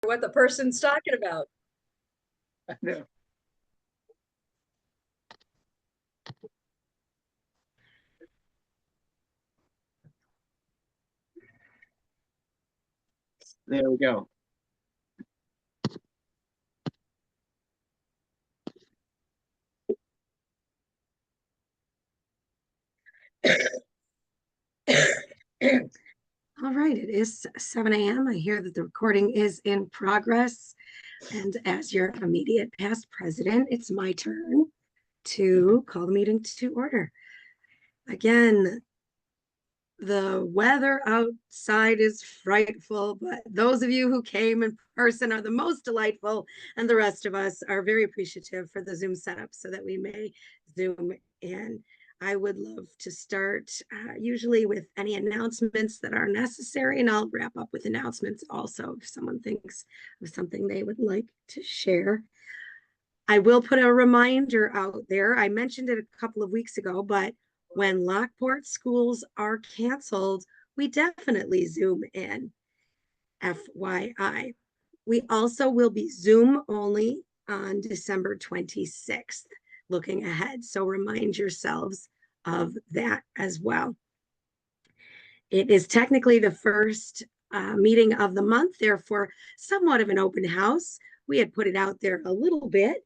what the person's talking about. I know. There we go. All right, it is 7 a.m. I hear that the recording is in progress. And as your immediate past president, it's my turn to call the meeting to order. Again, the weather outside is frightful, but those of you who came in person are the most delightful, and the rest of us are very appreciative for the Zoom setup so that we may Zoom in. I would love to start usually with any announcements that are necessary, and I'll wrap up with announcements also if someone thinks of something they would like to share. I will put a reminder out there. I mentioned it a couple of weeks ago, but when Lockport schools are canceled, we definitely Zoom in, FYI. We also will be Zoom only on December 26th, looking ahead. So remind yourselves of that as well. It is technically the first meeting of the month, therefore somewhat of an open house. We had put it out there a little bit.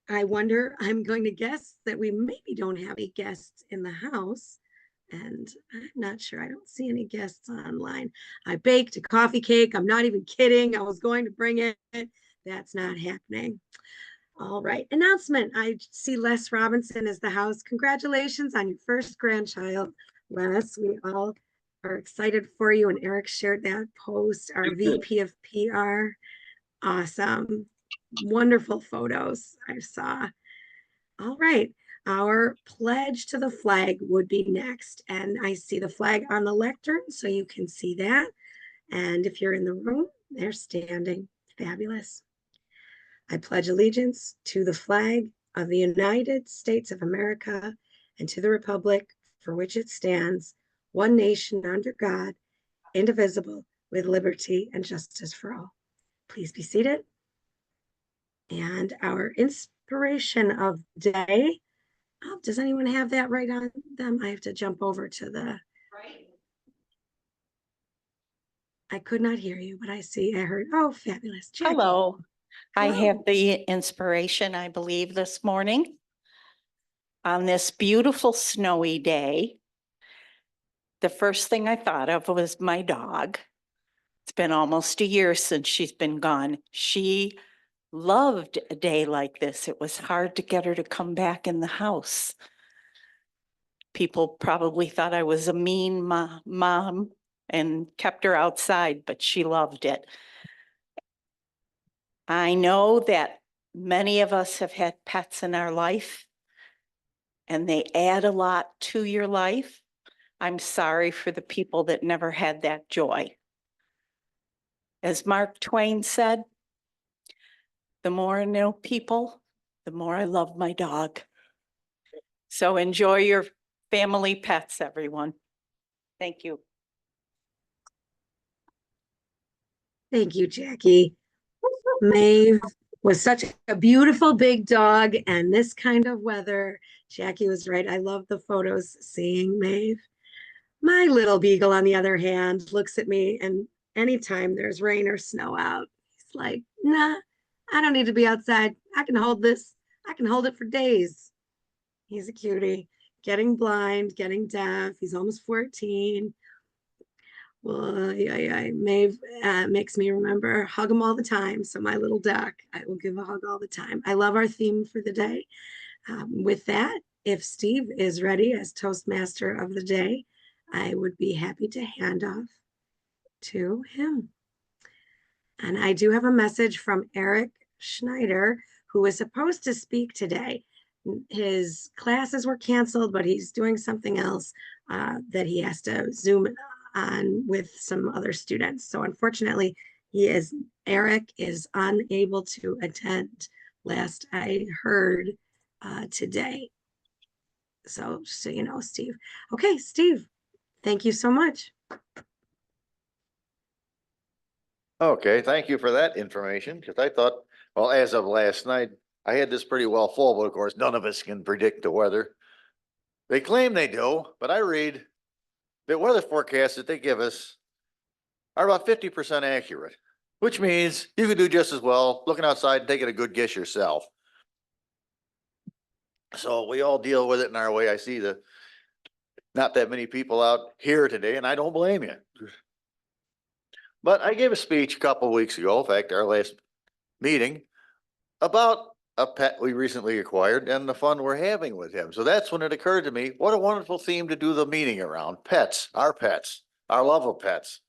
I wonder, I'm going to guess that we maybe don't have any guests in the house. And I'm not sure. I don't see any guests online. I baked a coffee cake. I'm not even kidding. I was going to bring it. That's not happening. All right. Announcement. I see Les Robinson is the house. Congratulations on your first grandchild, Les. We all are excited for you. And Eric shared that post, our VP of PR. Awesome. Wonderful photos I saw. All right. Our pledge to the flag would be next. And I see the flag on the lectern, so you can see that. And if you're in the room, they're standing. Fabulous. I pledge allegiance to the flag of the United States of America and to the republic for which it stands, one nation under God, indivisible, with liberty and justice for all. Please be seated. And our inspiration of the day, does anyone have that right on them? I have to jump over to the right. I could not hear you, but I heard. Oh, fabulous. Jackie. Hello. I Hello. have the inspiration, I believe, this morning on this beautiful snowy day. The first thing I thought of was my dog. It's been almost a year since she's been gone. She loved a day like this. It was hard to get her to come back in the house. People probably thought I was a mean mom and kept her outside, but she loved it. I know that many of us have had pets in our life, and they add a lot to your life. I'm sorry for the people that never had that joy. As Mark Twain said, the more I know people, the more I love my dog. So enjoy your family pets, everyone. Thank you. Thank you, Jackie. Maeve was such a beautiful big dog, and this kind of weather, Jackie was right. I love the photos seeing Maeve. My little beagle, on the other hand, looks at me, and anytime there's rain or snow out, he's like, nah, I don't need to be outside. I can hold this. I can hold it for days. He's a cutie, getting blind, getting deaf. He's almost 14. Well, Maeve makes me remember, hug him all the time. So my little duck, I will give a hug all the time. I love our theme for the day. With that, if Steve is ready as Toastmaster of the day, I would be happy to hand off to him. And I do have a message from Eric Schneider, who was supposed to speak today. His classes were canceled, but he's doing something else that he has to Zoom on with some other students. So unfortunately, Eric is unable to attend, last I heard today. So just so you know, Steve. Okay, Steve, thank you so much. Okay, thank you for that information, because I thought, well, as of last night, I had this pretty well full, but of course, none of us can predict the weather. They claim they do, but I read the weather forecasts that they give us are about 50% accurate, which means you could do just as well looking outside and taking a good guess yourself. So we all deal with it in our way. I see not that many people out here today, and I don't blame you. But I gave a speech a couple of weeks ago, in fact, our last meeting, about a pet we recently acquired and the fun we're having with him. So that's when it occurred to me, what a wonderful theme to do the meeting around. Pets, our love of pets.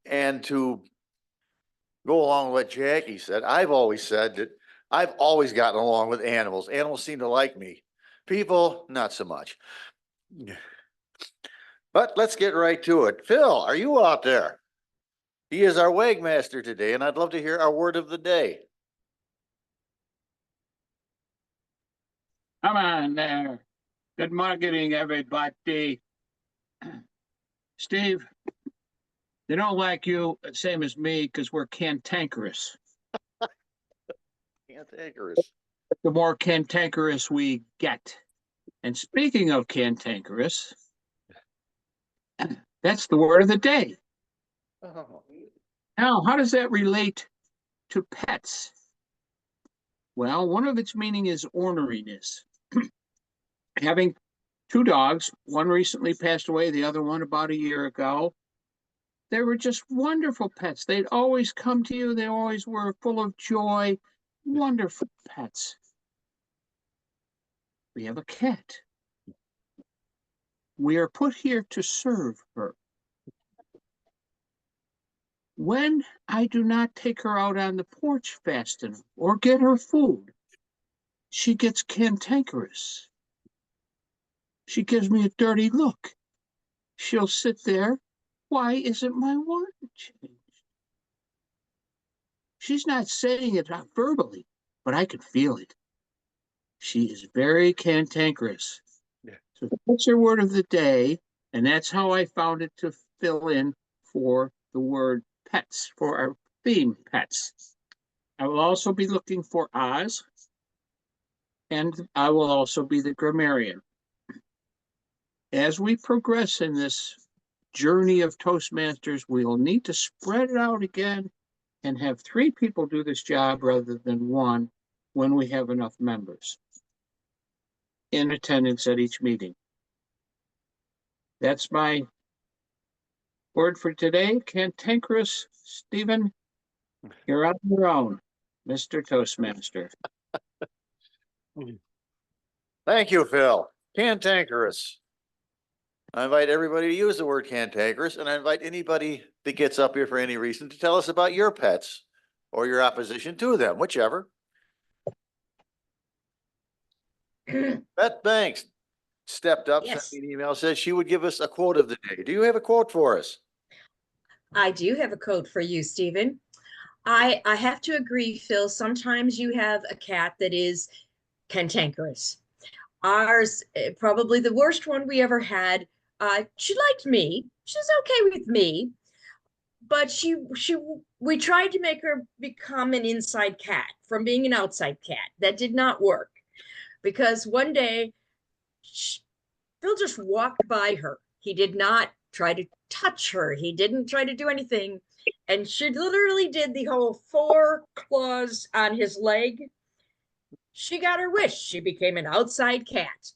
And to go along with what Jackie said, I've always said that I've always gotten along with animals. Animals seem to like me. People, not so much. But let's get right to it. Phil, are you out there? He is our wagmaster today, and I'd love to hear our word of the day. Come on there. Good morning, everybody. Steve, they don't like you, same as me, because we're cantankerous. Cantankerous. The more cantankerous we get. And speaking of cantankerous, that's the word of the day. Oh. Now, how does that relate to pets? Well, one of its meaning is orneriness. Having two dogs, one recently passed away, the other one about a year ago. They were just wonderful pets. They'd always come to you. They always were full of joy. Wonderful pets. We have a cat. We are put here to serve her. When I do not take her out on the porch fast enough or get her food, she gets cantankerous. She gives me a dirty look. She'll sit there. Why isn't my water changed? She's not saying it verbally, but I can feel it. She is very cantankerous. Yeah. So that's your word of the day, and that's how I found it to fill in for the word pets, for our theme pets. I will also be looking for Oz, and I will also be the grammarian. As we progress in this journey of Toastmasters, we will need to spread it out again and have 3 people do this job rather than 1 when we have enough members in attendance at each meeting. That's my word for today. Cantankerous. Stephen, you're on your own, Mr. Toastmaster. Thank you, Phil. Cantankerous. I invite everybody to use the word cantankerous, and I invite anybody that gets up here for any reason to tell us about your pets or your opposition to them, whichever. Beth Banks stepped up, Yes. sent me an email, says she would give us a quote of the day. Do you have a quote for us? I do have a code for you, Stephen. I have to agree, Phil. Sometimes you have a cat that is cantankerous. Ours, probably the worst one we ever had. She liked me. She's okay with me, but we tried to make her become an inside cat from being an outside cat. That did not work because one day Phil just walked by her. He did not try to touch her. He didn't try to do anything. And she literally did the whole 4 claws on his leg. She got her wish. She became an outside cat.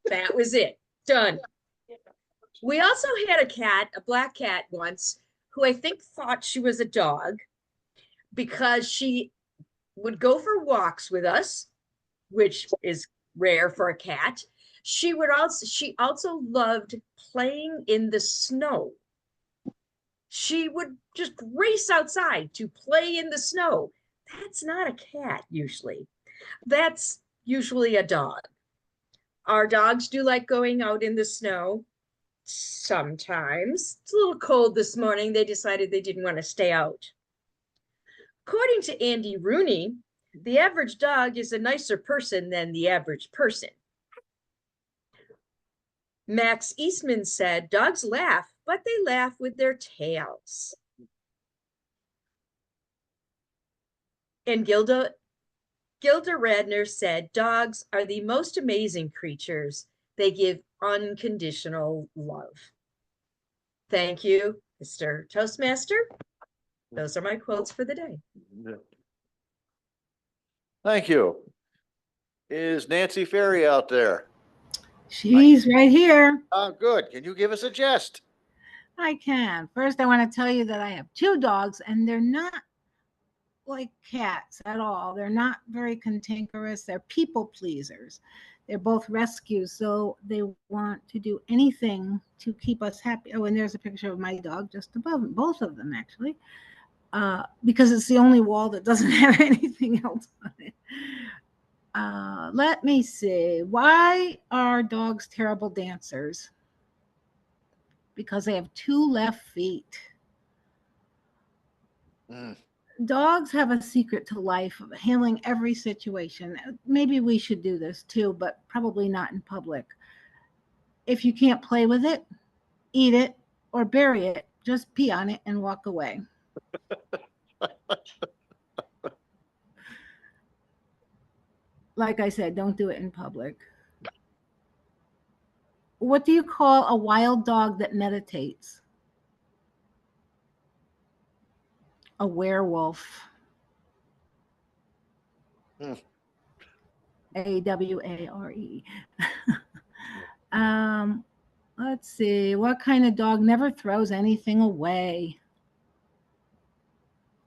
That was it. Done. We also had a cat, a black cat once, who I think thought she was a dog because she would go for walks with us, which is rare for a cat. She also loved playing in the snow. She would just race outside to play in the snow. That's not a cat usually. That's usually a dog. Our dogs do like going out in the snow. Sometimes it's a little cold this morning. They decided they didn't want to stay out. According to Andy Rooney, the average dog is a nicer person than the average person. Max Eastman said, dogs laugh, but they laugh with their tails. And Gilda Radner said, dogs are the most amazing creatures. They give unconditional love. Thank you, Mr. Toastmaster. Those are my quotes for the day. Thank you. Is Nancy Ferry out there? She's right here. Good. Can you give us a gist? I can. First, I want to tell you that I have 2 dogs, and they're not like cats at all. They're not very cantankerous. They're people pleasers. They're both rescues, so they want to do anything to keep us happy. Oh, and there's a picture of my dog just above them, both of them actually, because it's the only wall that doesn't have anything else on it. Let me see. Why are dogs terrible dancers? Because they have 2 left feet. Dogs have a secret to life of handling every situation. Maybe we should do this too, but probably not in public. If you can't play with it, eat it, or bury it, just pee on it and walk away. Like I said, don't do it in public. What do you call a wild dog that meditates? A werewolf. A-W-A-R-E. Let's see. What kind of dog never throws anything away?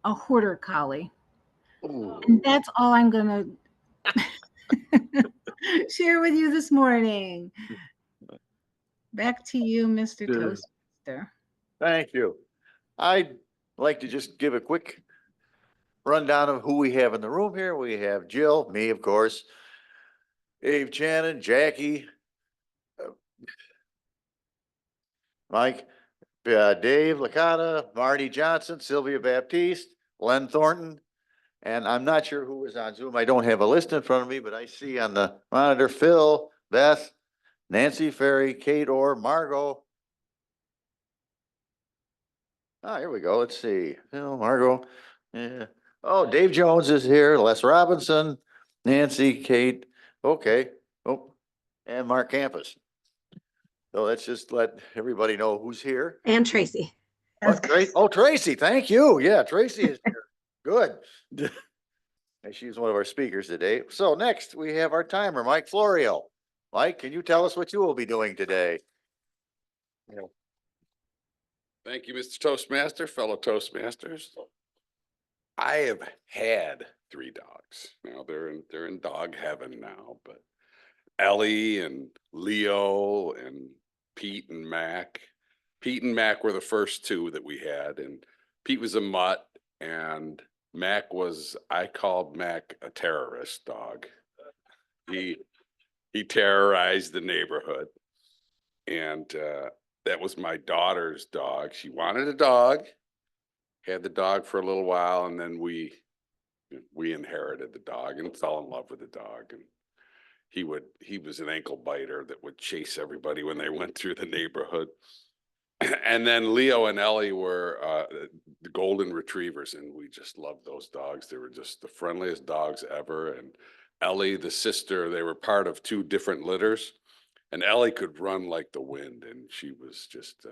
A hoarder collie. And that's all I'm going to share with you this morning. Back to you, Mr. Toastmaster. Thank you. I'd like to just give a quick rundown of who we have in the room here. We have Jill, me, of course, Abe Channon, Jackie, Mike, Dave Licata, Marty Johnson, Sylvia Baptiste, Len Thornton, and I'm not sure who is on Zoom. I don't have a list in front of me, but I see on the monitor Phil, Beth, Nancy Ferry, Kate Orr, Margot. Here we go. Let's see. Phil, Margot. Yeah. Oh, Dave Jones is here. Les Robinson, Nancy, Kate. Okay. Oh, and Mark Campus. So let's just let everybody know who's here. And Tracy. Oh, Tracy, thank you. Yeah, Tracy is here. Good. And she's one of our speakers today. So next we have our timer, Mike Florio. Mike, can you tell us what you will be doing today? Thank you, Mr. Toastmaster, fellow Toastmasters. I have had 3 dogs. Now they're in dog heaven now, but Ellie and Leo and Pete and Mac. Pete and Mac were the first 2 that we had, and Pete was a mutt, and Mac was, I called Mac a terrorist dog. He terrorized the neighborhood, and that was my daughter's dog. She wanted a dog, had the dog for a little while, and then we inherited the dog and fell in love with the dog. And he was an ankle biter that would chase everybody when they went through the neighborhood. And then Leo and Ellie were the golden retrievers, and we just loved those dogs. They were just the friendliest dogs ever. And Ellie, the sister, they were part of 2 different litters, and Ellie could run like the wind, and she was just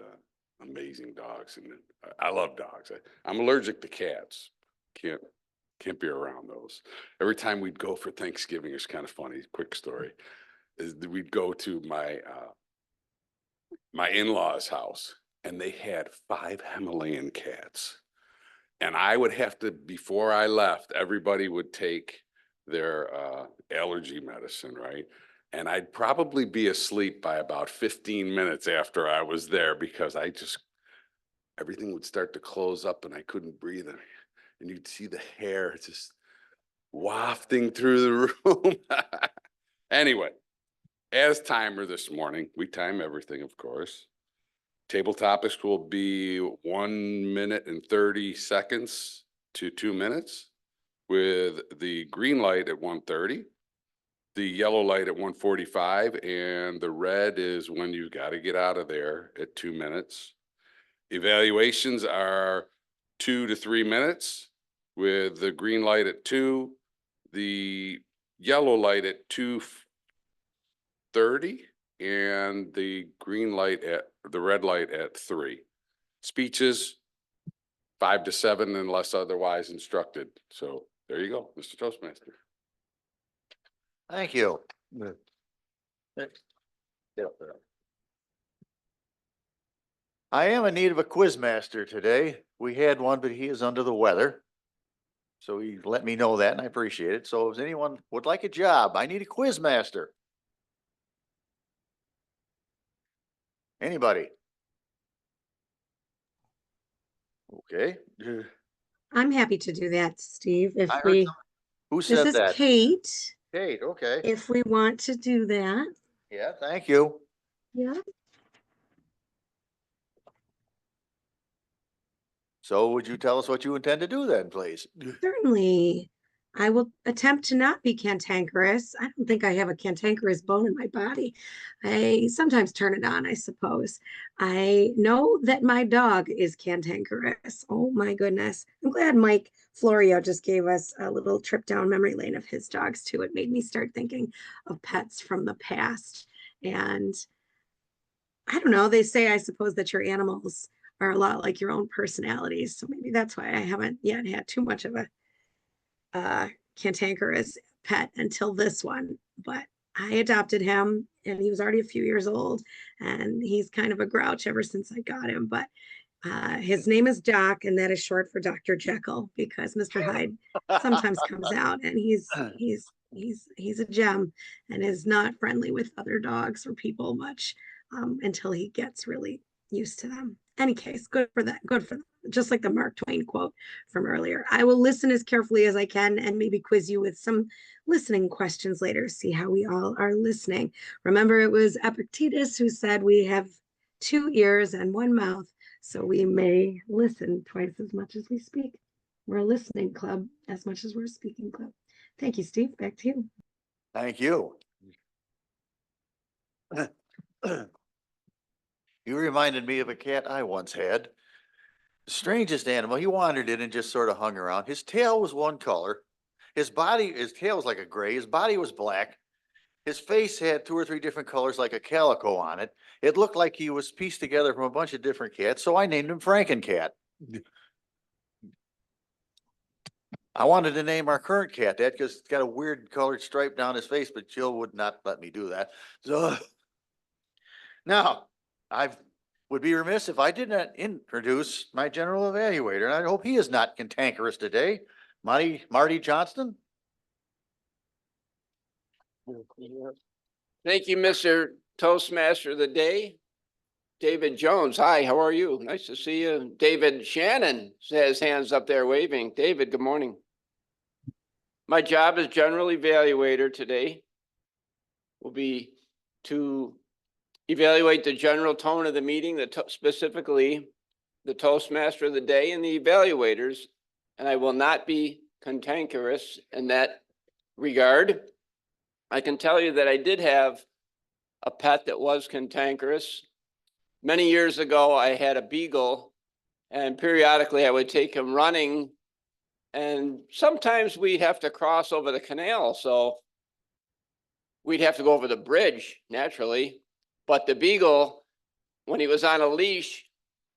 amazing dogs. And I love dogs. I'm allergic to cats. Can't be around those. Every time we'd go for Thanksgiving, it's kind of funny. Quick story is that we'd go to my in-laws' house, and they had 5 Himalayan cats. And I would have to, before I left, everybody would take their allergy medicine, right? And I'd probably be asleep by about 15 minutes after I was there, because everything would start to close up and I couldn't breathe. And you'd see the hair just wafting through the room. Anyway, as timer this morning, we time everything, of course. Table topics will be 1 minute and 30 seconds to 2 minutes, with the green light at 1:30, the yellow light at 1:45, and the red is when you got to get out of there at 2 minutes. Evaluations are 2 to 3 minutes, with the green light at 2, the yellow light at 2:30, and the red light at 3. Speeches 5 to 7 unless otherwise instructed. So there you go, Mr. Toastmaster. Thank you. Get up there. I am in need of a quiz master today. We had one, but he is under the weather. So he let me know that and I appreciate it. So if anyone would like a job, I need a quiz master. Anybody? Okay. I'm happy to do that, Steve. If I heard we, Who this said is that? Kate. Kate, okay. If we want to do that, Yeah, thank you. yeah. So would you tell us what you intend to do then, please? Certainly. I will attempt to not be cantankerous. I don't think I have a cantankerous bone in my body. I sometimes turn it on, I suppose. I know that my dog is cantankerous. Oh my goodness. I'm glad Mike Florio just gave us a little trip down memory lane of his dogs too. It made me start thinking of pets from the past. And I don't know, they say, I suppose, that your animals are a lot like your own personalities. So maybe that's why I haven't yet had too much of a cantankerous pet until this one, but I adopted him and he was already a few years old and he's kind of a grouch ever since I got him. But his name is Doc, and that is short for Dr. Jekyll because Mr. Hyde sometimes comes out and he's a gem and is not friendly with other dogs or people much until he gets really used to them. Any case, good for that. Good for them. Just like the Mark Twain quote from earlier. I will listen as carefully as I can and maybe quiz you with some listening questions later, see how we all are listening. Remember, it was Epictetus who said we have 2 ears and 1 mouth, so we may listen twice as much as we speak. We're a listening club as much as we're a speaking club. Thank you, Steve. Back to you. Thank you. You reminded me of a cat I once had. The strangest animal. He wandered in and just sort of hung around. His tail was one color. His tail was like a gray. His body was black. His face had 2 or 3 different colors like a calico on it. It looked like he was pieced together from a bunch of different cats, so I named him Frankencat. I wanted to name our current cat that because it's got a weird colored stripe down his face, but Jill would not let me do that. So now I would be remiss if I did not introduce my general evaluator, and I hope he is not cantankerous today. Marty Johnston. Thank you, Mr. Toastmaster of the Day. David Jones, hi, how are you? Nice to see you. David Shannon has hands up there waving. David, good morning. My job as general evaluator today will be to evaluate the general tone of the meeting, specifically the Toastmaster of the Day and the evaluators, and I will not be cantankerous in that regard. I can tell you that I did have a pet that was cantankerous. Many years ago, I had a beagle, and periodically I would take him running, and sometimes we'd have to cross over the canal, so we'd have to go over the bridge, naturally. But the beagle, when he was on a leash,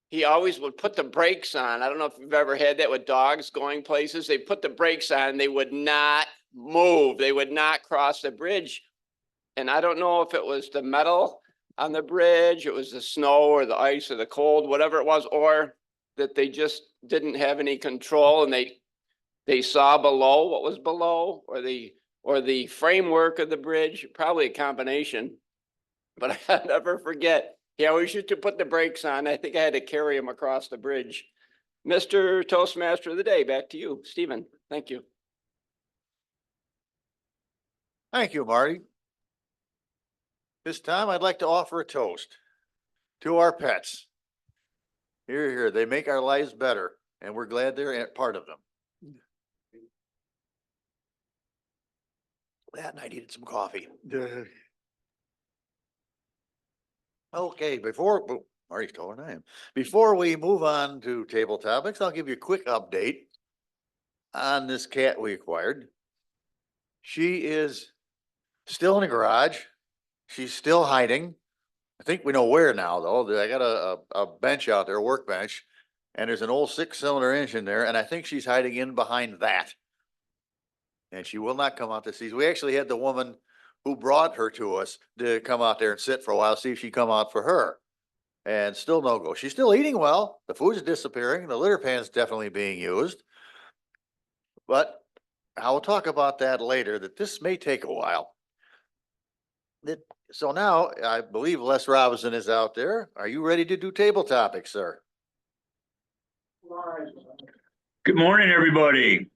he always would put the brakes on. I don't know if you've ever had that with dogs going places. They put the brakes on, they would not move. They would not cross the bridge. And I don't know if it was the metal on the bridge, it was the snow or the ice or the cold, whatever it was, or that they just didn't have any control and they saw below what was below, or the framework of the bridge, probably a combination. But I'll never forget, he always used to put the brakes on. I think I had to carry him across the bridge. Mr. Toastmaster of the Day, back to you, Stephen. Thank you. Thank you, Marty. This time I'd like to offer a toast to our pets. Here, here, they make our lives better, and we're glad they're part of them. That and I needed some coffee. Okay, Marty's taller than I am. Before we move on to table topics, I'll give you a quick update. on this cat we acquired. She is still in the garage. She's still hiding. I think we know where now, though. I got a bench out there, a workbench, and there's an old 6-cylinder engine there, and I think she's hiding in behind that. And she will not come out to see. We actually had the woman who brought her to us to come out there and sit for a while, see if she'd come out for her. And still no go. She's still eating well. The food's disappearing. The litter pan's definitely being used. But I will talk about that later, that this may take a while. So now I believe Les Robinson is out there. Are you ready to do table topics, sir? Good morning, everybody.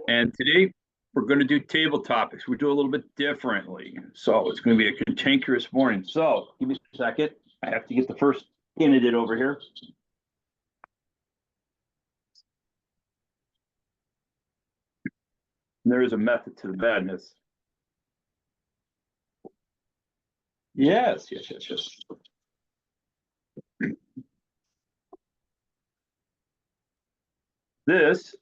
And today we're going to do table topics. We do a little bit differently. So it's going to be a cantankerous morning. So give me a second. I have to get the first candidate over here. And there is a method to the madness. Yes. This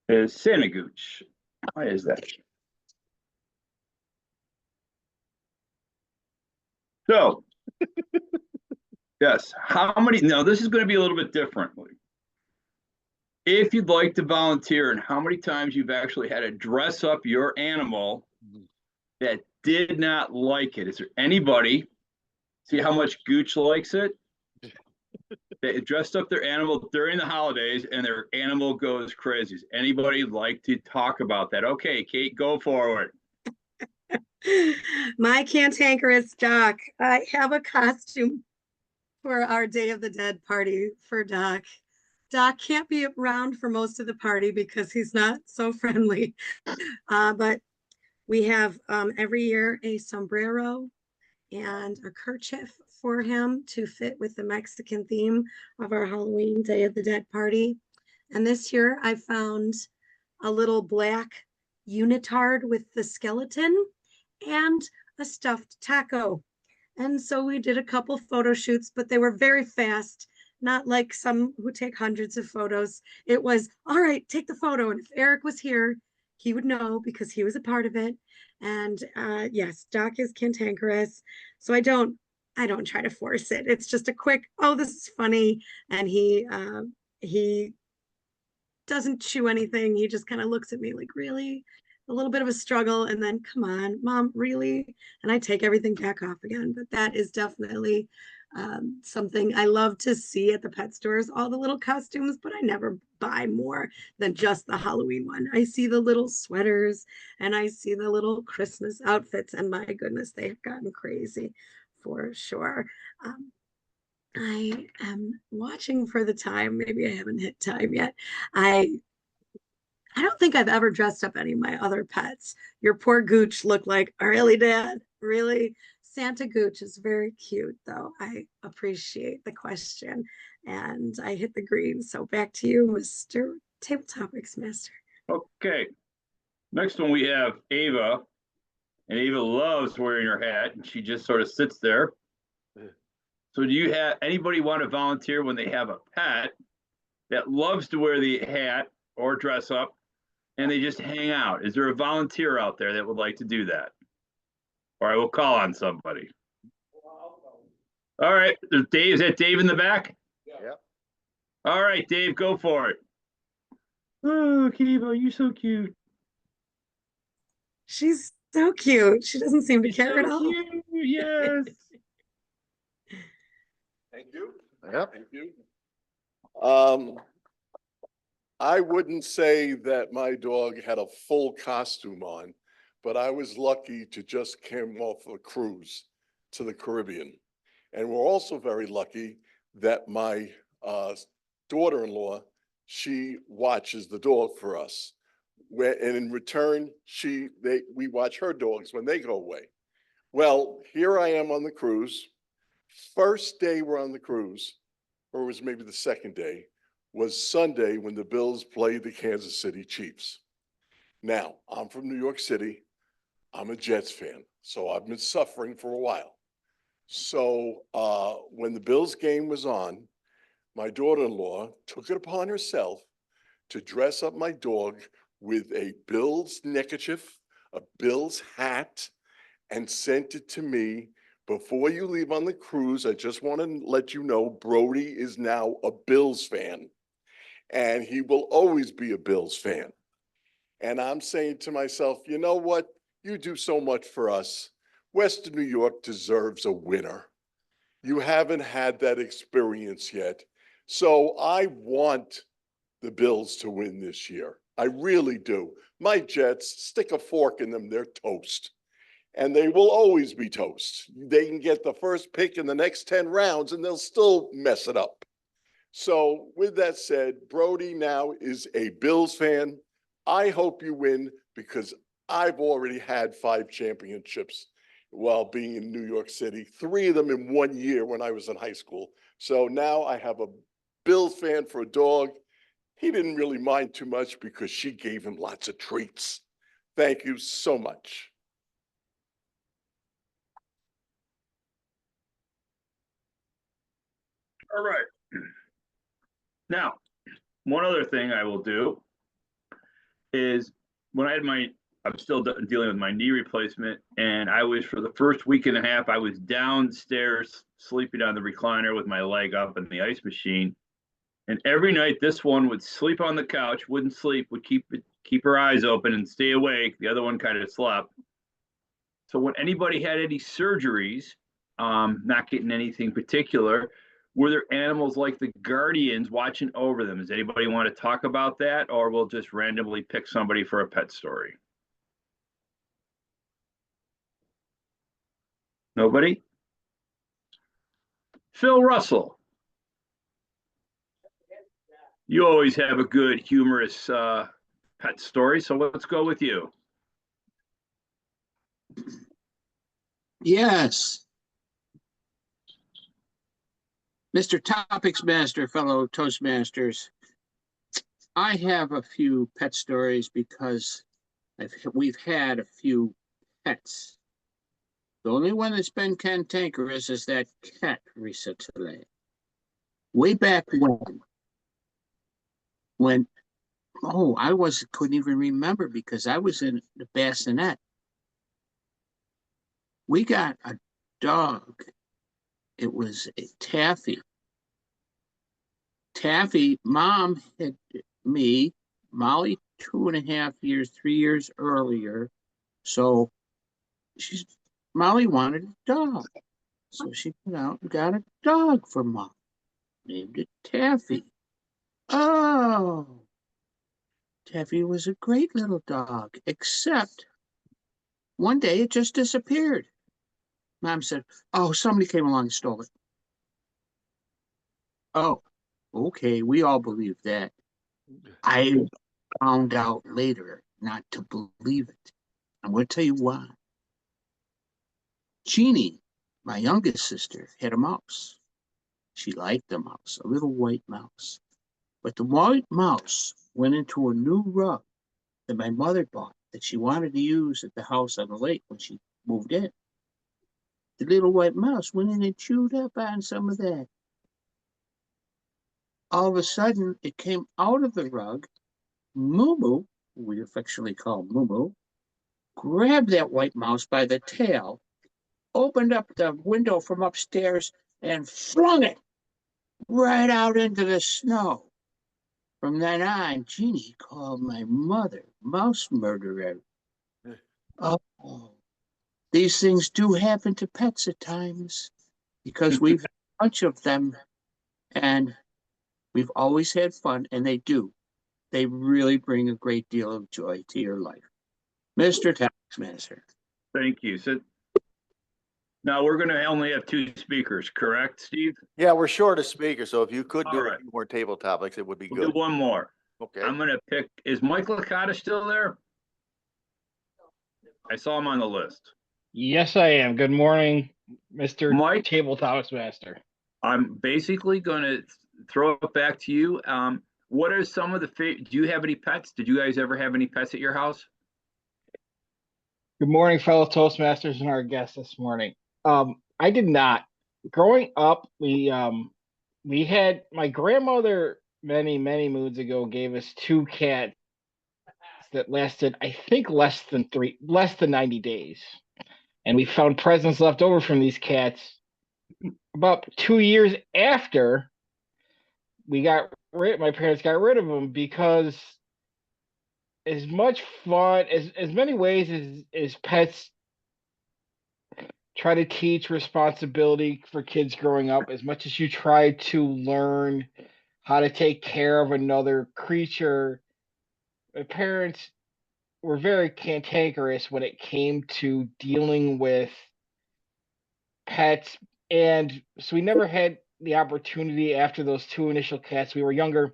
is Santa Gooch. Why is that? So, yes, how many? Now, this is going to be a little bit differently. If you'd like to volunteer, and how many times you've actually had to dress up your animal that did not like it? Is there anybody? See how much Gooch likes it? They dressed up their animal during the holidays and their animal goes crazy. Does anybody like to talk about that? Okay, Kate, go forward. My cantankerous Doc. I have a costume for our Day of the Dead party for Doc. Doc can't be around for most of the party because he's not so friendly. But we have every year a sombrero and a kerchief for him to fit with the Mexican theme of our Halloween Day of the Dead party. And this year I found a little black unitard with the skeleton and a stuffed taco. And so we did a couple photo shoots, but they were very fast, not like some who take hundreds of photos. It was, all right, take the photo. And if Eric was here, he would know because he was a part of it. And yes, Doc is cantankerous. So I don't try to force it. It's just a quick, oh, this is funny. And he doesn't chew anything. He just kind of looks at me like, really? A little bit of a struggle. And then, come on, Mom, really? And I take everything back off again. But that is definitely something I love to see at the pet stores, all the little costumes, but I never buy more than just the Halloween one. I see the little sweaters and I see the little Christmas outfits, and my goodness, they have gotten crazy for sure. I am watching for the time. Maybe I haven't hit time yet. I don't think I've ever dressed up any of my other pets. Your poor Gooch looked like, really, Dad? Really? Santa Gooch is very cute, though. I appreciate the question. And I hit the green. So back to you, Mr. Table Topics Master. Okay. Next one we have Ava. And Ava loves wearing her hat, and she just sort of sits there. So do you have anybody want to volunteer when they have a pet that loves to wear the hat or dress up and they just hang out? Is there a volunteer out there that would like to do that? Or I will call on somebody. All right, Dave, is that Dave in the back? Yeah. All right, Dave, go for it. Oh, Kiva, you're so cute. She's so cute. She doesn't seem to care So at all. cute, yes. Thank you. Yep. Thank you. I wouldn't say that my dog had a full costume on, but I was lucky to just come off a cruise to the Caribbean. And we're also very lucky that my daughter-in-law, she watches the dog for us. And in return, we watch her dogs when they go away. Well, here I am on the cruise. First day we're on the cruise, or it was maybe the second day, was Sunday when the Bills played the Kansas City Chiefs. Now, I'm from New York City. I'm a Jets fan, so I've been suffering for a while. So when the Bills game was on, my daughter-in-law took it upon herself to dress up my dog with a Bills neckerchief, a Bills hat, and sent it to me. Before you leave on the cruise, I just want to let you know Brody is now a Bills fan, and he will always be a Bills fan. And I'm saying to myself, you know what? You do so much for us. Western New York deserves a winner. You haven't had that experience yet. So I want the Bills to win this year. I really do. My Jets, stick a fork in them, they're toast. And they will always be toast. They can get the first pick in the next 10 rounds and they'll still mess it up. So with that said, Brody now is a Bills fan. I hope you win because I've already had 5 championships while being in New York City, 3 of them in 1 year when I was in high school. So now I have a Bills fan for a dog. He didn't really mind too much because she gave him lots of treats. Thank you so much. All right. Now, one other thing I will do is when I had I'm still dealing with my knee replacement, and I was, for the first week and a half, I was downstairs sleeping on the recliner with my leg up in the ice machine. And every night this one would sleep on the couch, wouldn't sleep, would keep her eyes open and stay awake. The other one kind of slept. So when anybody had any surgeries, not getting anything particular, were there animals like the guardians watching over them? Does anybody want to talk about that, or we'll just randomly pick somebody for a pet story? Nobody? Phil Russell. You always have a good, humorous pet story, so let's go with you. Yes. Mr. Topics Master, fellow Toastmasters, I have a few pet stories because we've had a few pets. The only one that's been cantankerous is that cat recently. Way back when couldn't even remember because I was in the bassinet. We got a dog. It was a Taffy. Taffy, mom had me, Molly 2.5 years, 3 years earlier. So Molly wanted a dog. So she went out and got a dog for mom. Named it Taffy. Oh, Taffy was a great little dog, except one day it just disappeared. Mom said, oh, somebody came along and stole it. Oh, okay, we all believe that. I found out later not to believe it. I'm going to tell you why. Jeannie, my youngest sister, had a mouse. She liked the mouse, a little white mouse. But the white mouse went into a new rug that my mother bought that she wanted to use at the house on the lake when she moved in. The little white mouse went in and chewed up on some of that. All of a sudden, it came out of the rug. Moo, we affectionately call Moo, grabbed that white mouse by the tail, opened up the window from upstairs, and flung it right out into the snow. From then on, Jeannie called my mother mouse murderer. Oh, these things do happen to pets at times because we've had a bunch of them and we've always had fun, and they do. They really bring a great deal of joy to your life. Mr. Taxmaster. Thank you. So now we're going to only have 2 speakers, correct, Steve? Yeah, we're short of speakers, so if you could do All a right. few more table topics, it would be We'll good. do one more. Okay. I'm going to pick, is Mike Licata still there? I saw him on the list. Yes, I am. Good morning, Mr. Mike? Table Toastmaster. I'm basically going to throw it back to you. What are some of the, do you have any pets? Did you guys ever have any pets at your house? Good morning, fellow Toastmasters and our guests this morning. I did not. Growing up, we had my grandmother many moons ago gave us two cats that lasted, I think, less than 90 days. And we found presents left over from these cats about 2 years after my parents got rid of them, because as much fun as many ways as pets try to teach responsibility for kids growing up, as much as you try to learn how to take care of another creature, my parents were very cantankerous when it came to dealing with pets. And so we never had the opportunity after those two initial cats. We were younger,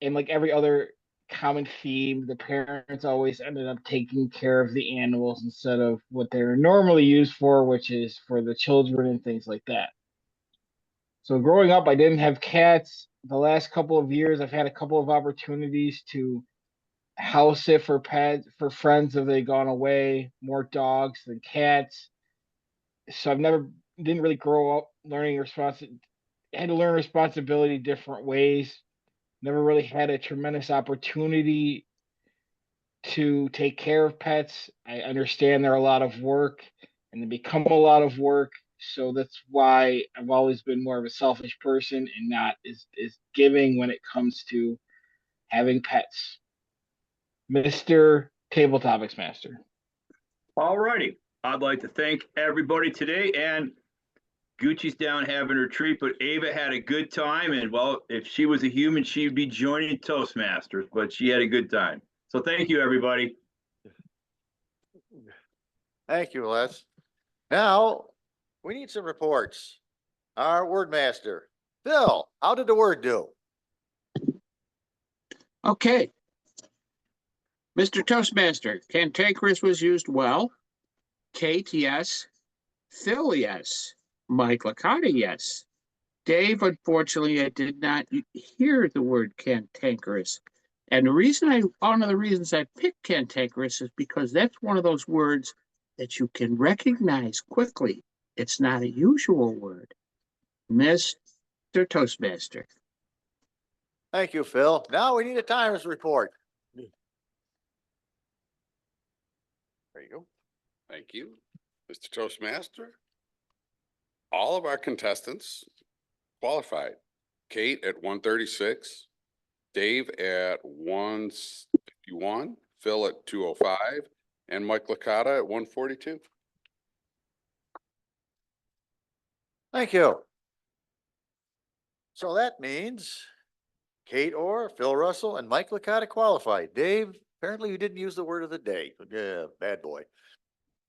and like every other common theme, the parents always ended up taking care of the animals instead of what they're normally used for, which is for the children and things like that. So growing up, I didn't have cats. The last couple of years, I've had a couple of opportunities to house sit for pets for friends if they've gone away, more dogs than cats. So I've never didn't really grow up learning had to learn responsibility different ways. Never really had a tremendous opportunity to take care of pets. I understand they're a lot of work and they become a lot of work. So that's why I've always been more of a selfish person and not as giving when it comes to having pets. Mr. Table Topics Master. All righty. I'd like to thank everybody today, and Gucci's down having her treat, but Ava had a good time. And well, if she was a human, she'd be joining Toastmasters, but she had a good time. So thank you, everybody. Thank you, Les. Now, we need some reports. Our word master, Phil, how did the word do? Okay. Mr. Toastmaster, cantankerous was used well. Kate, yes. Phil, yes. Mike Licata, yes. Dave, unfortunately, I did not hear the word cantankerous. And one of the reasons I picked cantankerous is because that's one of those words that you can recognize quickly. It's not a usual word. Mr. Toastmaster. Thank you, Phil. Now we need a timer's report. There you go. Thank you, Mr. Toastmaster. All of our contestants qualified. Kate at 136, Dave at 151, Phil at 205, and Mike Licata at 142. Thank you. So that means Kate Orr, Phil Russell, and Mike Licata qualified. Dave, apparently you didn't use the word of the day. Yeah, bad boy.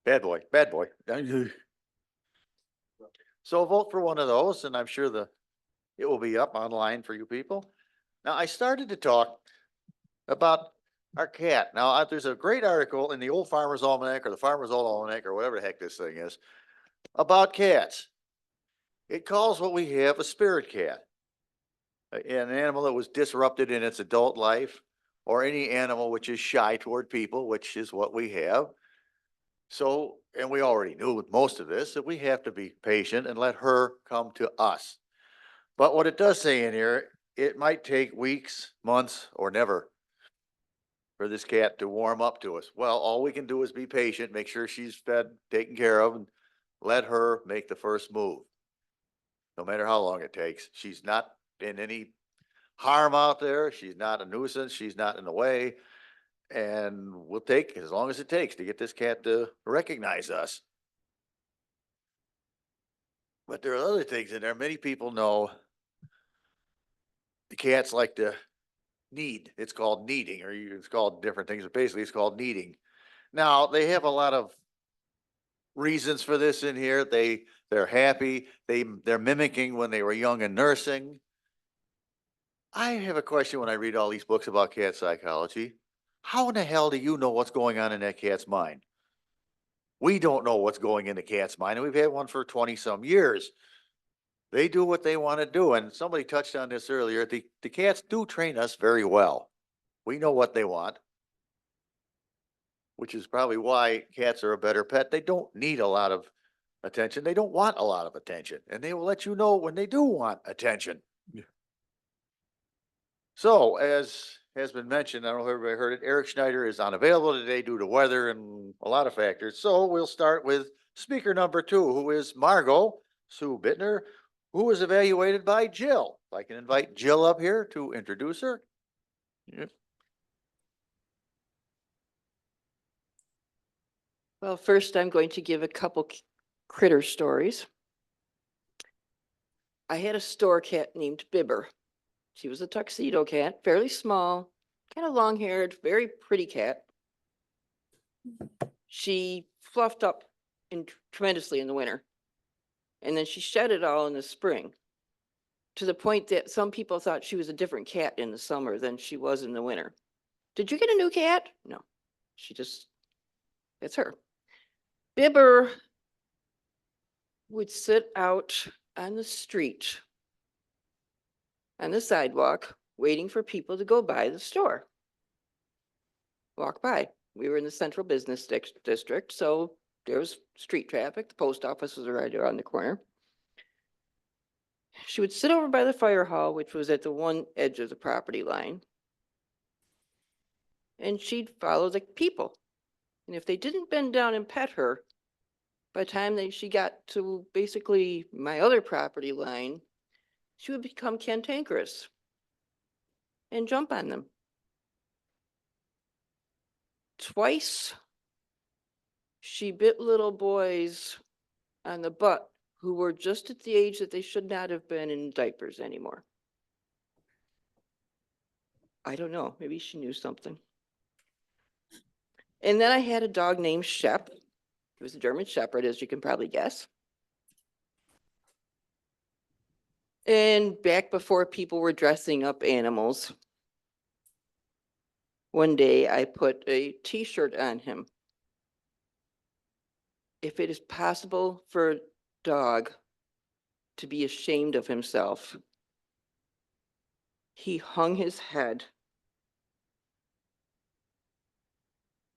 Bad boy, bad boy. So vote for one of those, and I'm sure it will be up online for you people. Now, I started to talk about our cat. Now, there's a great article in the Old Farmer's Almanac or the Farmer's Old Almanac or whatever the heck this thing is about cats. It calls what we have a spirit cat, an animal that was disrupted in its adult life, or any animal which is shy toward people, which is what we have. So, and we already knew with most of this that we have to be patient and let her come to us. But what it does say in here, it might take weeks, months, or never for this cat to warm up to us. Well, all we can do is be patient, make sure she's fed, taken care of, and let her make the first move. No matter how long it takes. She's not in any harm out there. She's not a nuisance. She's not in the way. And we'll take as long as it takes to get this cat to recognize us. But there are other things in there. Many people know the cats like to knead. It's called kneading, or it's called different things, but basically it's called kneading. Now, they have a lot of reasons for this in here. They're happy. They're mimicking when they were young and nursing. I have a question when I read all these books about cat psychology. How in the hell do you know what's going on in that cat's mind? We don't know what's going in the cat's mind, and we've had one for 20 some years. They do what they want to do. And somebody touched on this earlier. The cats do train us very well. We know what they want, which is probably why cats are a better pet. They don't need a lot of attention. They don't want a lot of attention, and they will let you know when they do want attention. So as has been mentioned, I don't know if everybody heard it, Eric Schneider is unavailable today due to weather and a lot of factors. So we'll start with speaker number 2, who is Margot Sue Bittner, who was evaluated by Jill. If I can invite Jill up here to introduce her. Yep. Well, first I'm going to give a couple critter stories. I had a store cat named Bibber. She was a tuxedo cat, fairly small, kind of long-haired, very pretty cat. She fluffed up tremendously in the winter, and then she shed it all in the spring, to the point that some people thought she was a different cat in the summer than she was in the winter. Did you get a new cat? No, it's her. Bibber would sit out on the street, on the sidewalk, waiting for people to go by the store. Walk by. We were in the central business district, so there was street traffic. The post office was right around the corner. She would sit over by the fire hall, which was at the one edge of the property line, and she'd follow the people. And if they didn't bend down and pet her, by the time she got to basically my other property line, she would become cantankerous and jump on them. Twice, she bit little boys on the butt who were just at the age that they should not have been in diapers anymore. I don't know, maybe she knew something. And then I had a dog named Shep. He was a German Shepherd, as you can probably guess. And back before people were dressing up animals, one day I put a t-shirt on him. If it is possible for a dog to be ashamed of himself, he hung his head.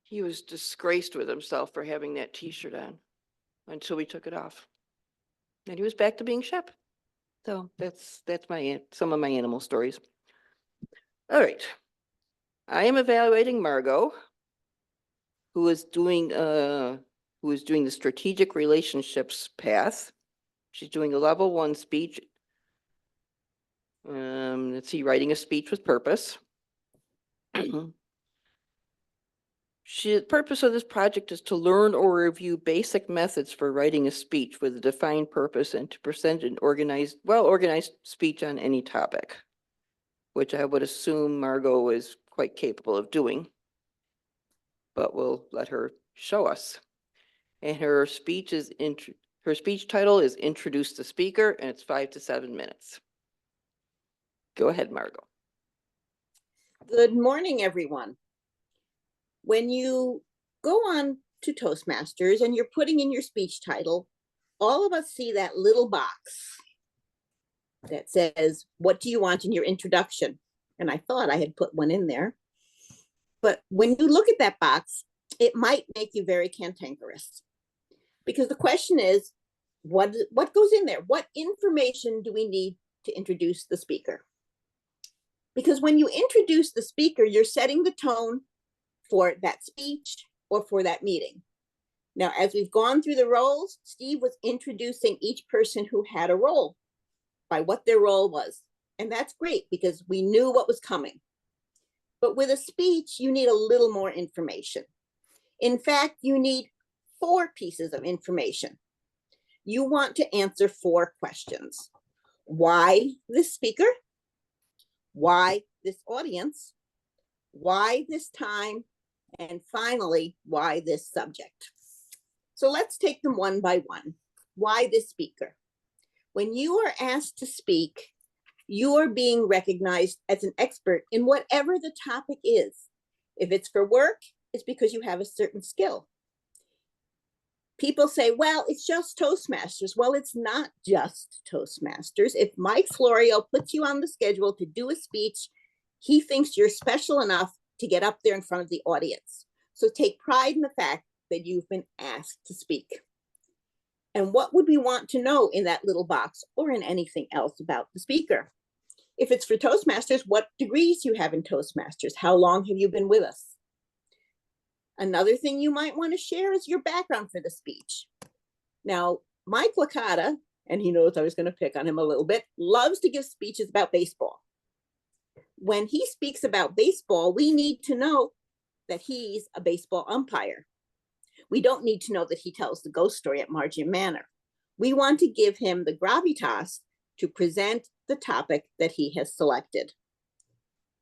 He was disgraced with himself for having that t-shirt on until we took it off. And he was back to being Shep. So that's some of my animal stories. All right. I am evaluating Margot, who is doing the strategic relationships path. She's doing a level 1 speech. Let's see, writing a speech with purpose. The purpose of this project is to learn or review basic methods for writing a speech with a defined purpose and to present an well-organized speech on any topic, which I would assume Margot is quite capable of doing, but we'll let her show us. And her speech title is Introduce the Speaker, and it's 5 to 7 minutes. Go ahead, Margot. Good morning, everyone. When you go on to Toastmasters and you're putting in your speech title, all of us see that little box that says, what do you want in your introduction? And I thought I had put one in there. But when you look at that box, it might make you very cantankerous. Because the question is, what goes in there? What information do we need to introduce the speaker? Because when you introduce the speaker, you're setting the tone for that speech or for that meeting. Now, as we've gone through the roles, Steve was introducing each person who had a role by what their role was. And that's great because we knew what was coming. But with a speech, you need a little more information. In fact, you need 4 pieces of information. You want to answer 4 questions. Why this speaker? Why this audience? Why this time? And finally, why this subject? So let's take them one by one. Why this speaker? When you are asked to speak, you are being recognized as an expert in whatever the topic is. If it's for work, it's because you have a certain skill. People say, well, it's just Toastmasters. Well, it's not just Toastmasters. If Mike Florio puts you on the schedule to do a speech, he thinks you're special enough to get up there in front of the audience. So take pride in the fact that you've been asked to speak. And what would we want to know in that little box or in anything else about the speaker? If it's for Toastmasters, what degrees do you have in Toastmasters? How long have you been with us? Another thing you might want to share is your background for the speech. Now, Mike Licata, and he knows I was going to pick on him a little bit, loves to give speeches about baseball. When he speaks about baseball, we need to know that he's a baseball umpire. We don't need to know that he tells the ghost story at Margin Manor. We want to give him the gravitas to present the topic that he has selected.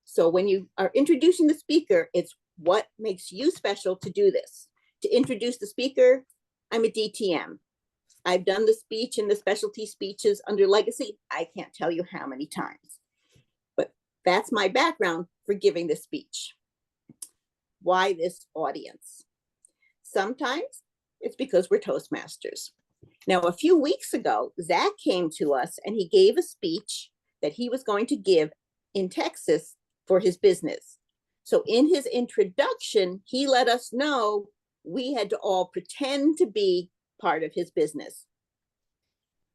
So when you are introducing the speaker, it's what makes you special to do this. To introduce the speaker, I'm a DTM. I've done the speech and the specialty speeches under Legacy. I can't tell you how many times, but that's my background for giving the speech. Why this audience? Sometimes it's because we're Toastmasters. Now, a few weeks ago, Zach came to us and he gave a speech that he was going to give in Texas for his business. So in his introduction, he let us know we had to all pretend to be part of his business.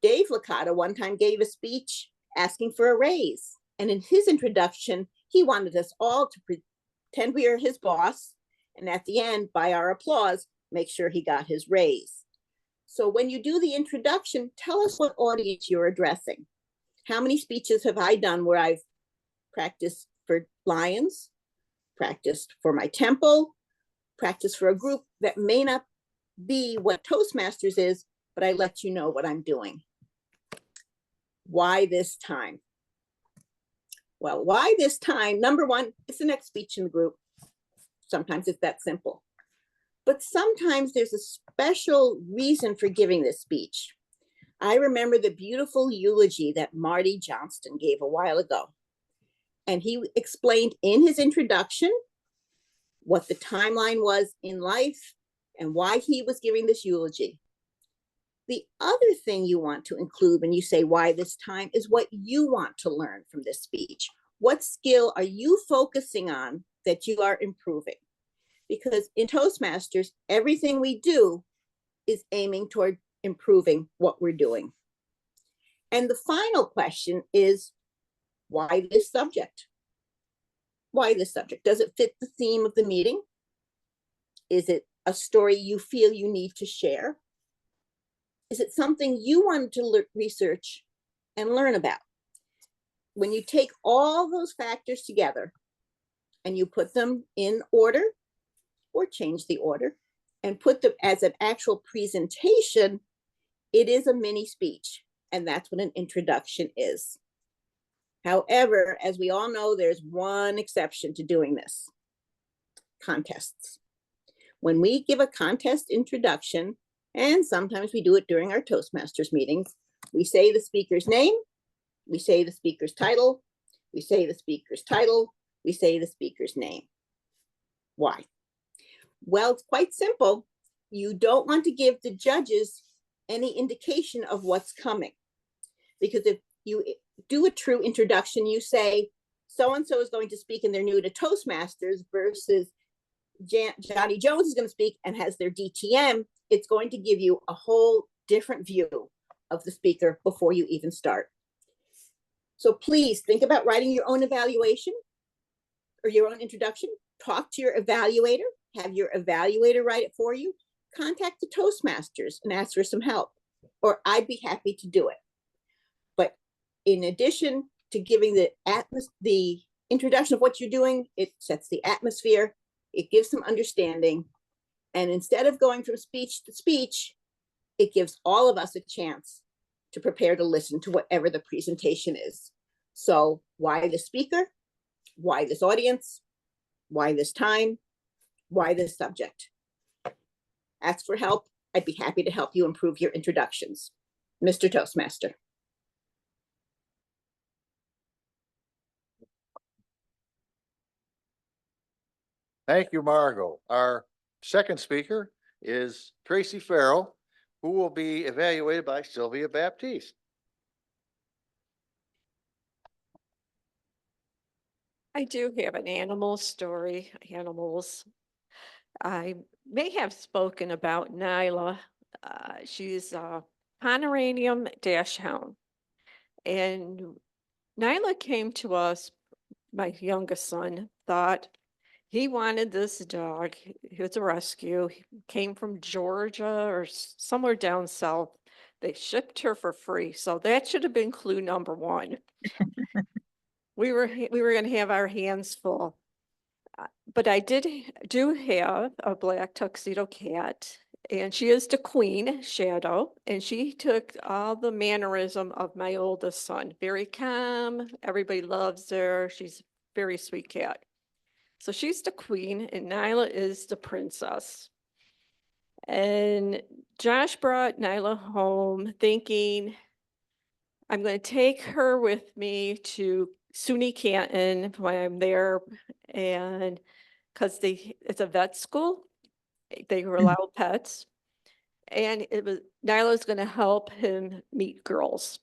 Dave Licata one time gave a speech asking for a raise. And in his introduction, he wanted us all to pretend we are his boss. And at the end, by our applause, make sure he got his raise. So when you do the introduction, tell us what audience you're addressing. How many speeches have I done where I've practiced for Lions, practiced for my temple, practiced for a group that may not be what Toastmasters is, but I let you know what I'm doing. Why this time? Well, why this time? Number one, it's the next speech in the group. Sometimes it's that simple. But sometimes there's a special reason for giving this speech. I remember the beautiful eulogy that Marty Johnston gave a while ago. And he explained in his introduction what the timeline was in life and why he was giving this eulogy. The other thing you want to include when you say why this time is what you want to learn from this speech. What skill are you focusing on that you are improving? Because in Toastmasters, everything we do is aiming toward improving what we're doing. And the final question is, why this subject? Why this subject? Does it fit the theme of the meeting? Is it a story you feel you need to share? Is it something you want to research and learn about? When you take all those factors together and you put them in order or change the order and put them as an actual presentation, it is a mini speech. And that's what an introduction is. However, as we all know, there's one exception to doing this: contests. When we give a contest introduction, and sometimes we do it during our Toastmasters meetings, we say the speaker's name, we say the speaker's title, we say the speaker's title, we say the speaker's name. Why? Well, it's quite simple. You don't want to give the judges any indication of what's coming. Because if you do a true introduction, you say, so-and-so is going to speak and they're new to Toastmasters versus Johnny Jones is going to speak and has their DTM, it's going to give you a whole different view of the speaker before you even start. So please think about writing your own evaluation or your own introduction. Talk to your evaluator, have your evaluator write it for you. Contact the Toastmasters and ask for some help, or I'd be happy to do it. But in addition to giving the introduction of what you're doing, it sets the atmosphere, it gives some understanding. And instead of going from speech to speech, it gives all of us a chance to prepare to listen to whatever the presentation is. So why the speaker? Why this audience? Why this time? Why this subject? Ask for help. I'd be happy to help you improve your introductions. Mr. Toastmaster. Thank you, Margot. Our second speaker is Tracy Farrell, who will be evaluated by Sylvia Baptiste. I do have an animal story, animals. I may have spoken about Nyla. She's a Pomeranian dachshund. And Nyla came to us, my youngest son thought he wanted this dog. He was a rescue. He came from Georgia or somewhere down south. They shipped her for free. So that should have been clue number one. We were going to have our hands full. But I do have a black tuxedo cat, and she is the queen, Shadow, and she took all the mannerism of my oldest son. Very calm, everybody loves her. She's a very sweet cat. So she's the queen, and Nyla is the princess. And Josh brought Nyla home thinking, I'm going to take her with me to SUNY Canton when I'm there, and because it's a vet school, they were allowed pets, and Nyla's going to help him meet girls.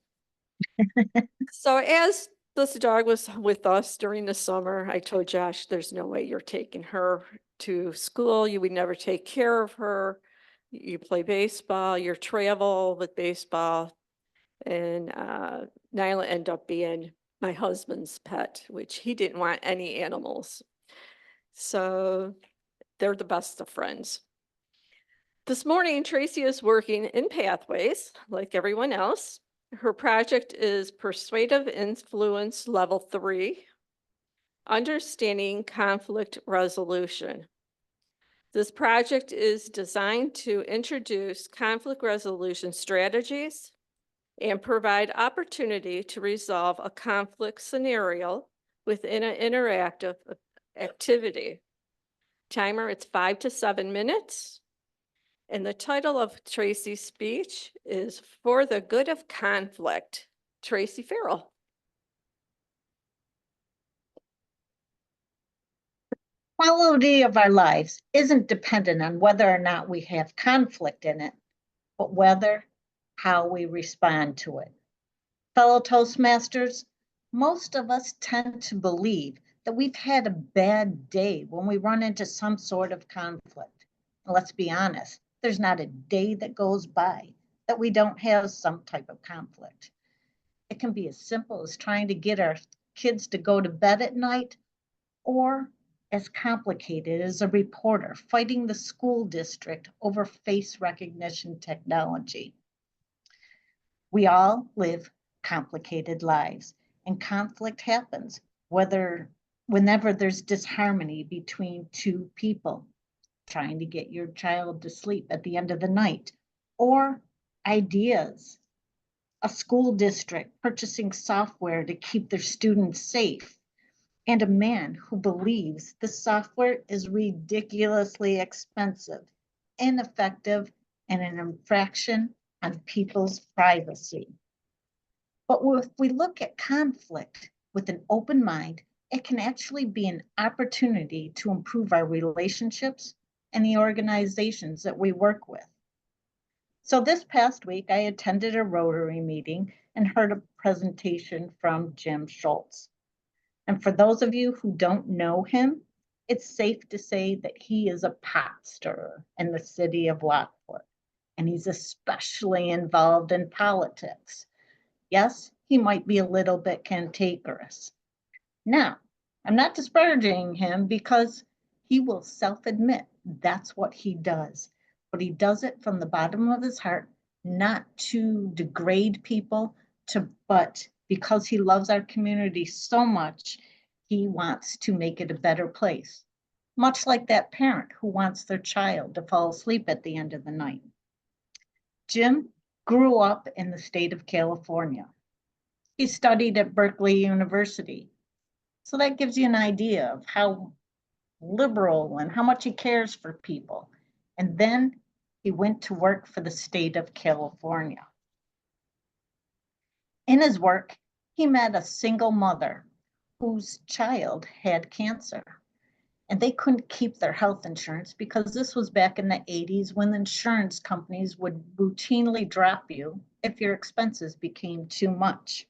So as this dog was with us during the summer, I told Josh, there's no way you're taking her to school. You would never take care of her. You play baseball, you travel with baseball. And Nyla ended up being my husband's pet, which he didn't want any animals. So they're the best of friends. This morning, Tracy is working in Pathways like everyone else. Her project is Persuasive Influence Level 3, Understanding Conflict Resolution. This project is designed to introduce conflict resolution strategies and provide opportunity to resolve a conflict scenario within an interactive activity. Timer, it's 5 to 7 minutes. And the title of Tracy's speech is For the Good of Conflict. Tracy Farrell. Quality of our lives isn't dependent on whether or not we have conflict in it, but how we respond to it. Fellow Toastmasters, most of us tend to believe that we've had a bad day when we run into some sort of conflict. And let's be honest, there's not a day that goes by that we don't have some type of conflict. It can be as simple as trying to get our kids to go to bed at night, or as complicated as a reporter fighting the school district over face recognition technology. We all live complicated lives, and conflict happens whenever there's disharmony between two people, trying to get your child to sleep at the end of the night, or ideas, a school district purchasing software to keep their students safe, and a man who believes the software is ridiculously expensive, ineffective, and an infraction on people's privacy. But if we look at conflict with an open mind, it can actually be an opportunity to improve our relationships and the organizations that we work with. So this past week, I attended a Rotary meeting and heard a presentation from Jim Schultz. And for those of you who don't know him, it's safe to say that he is a pot stirrer in the city of Lockport, and he's especially involved in politics. Yes, he might be a little bit cantankerous. Now, I'm not disparaging him because he will self-admit that's what he does, but he does it from the bottom of his heart, not to degrade people, but because he loves our community so much, he wants to make it a better place. Much like that parent who wants their child to fall asleep at the end of the night. Jim grew up in the state of California. He studied at Berkeley University. So that gives you an idea of how liberal and how much he cares for people. And then he went to work for the state of California. In his work, he met a single mother whose child had cancer. And they couldn't keep their health insurance because this was back in the 80s when the insurance companies would routinely drop you if your expenses became too much.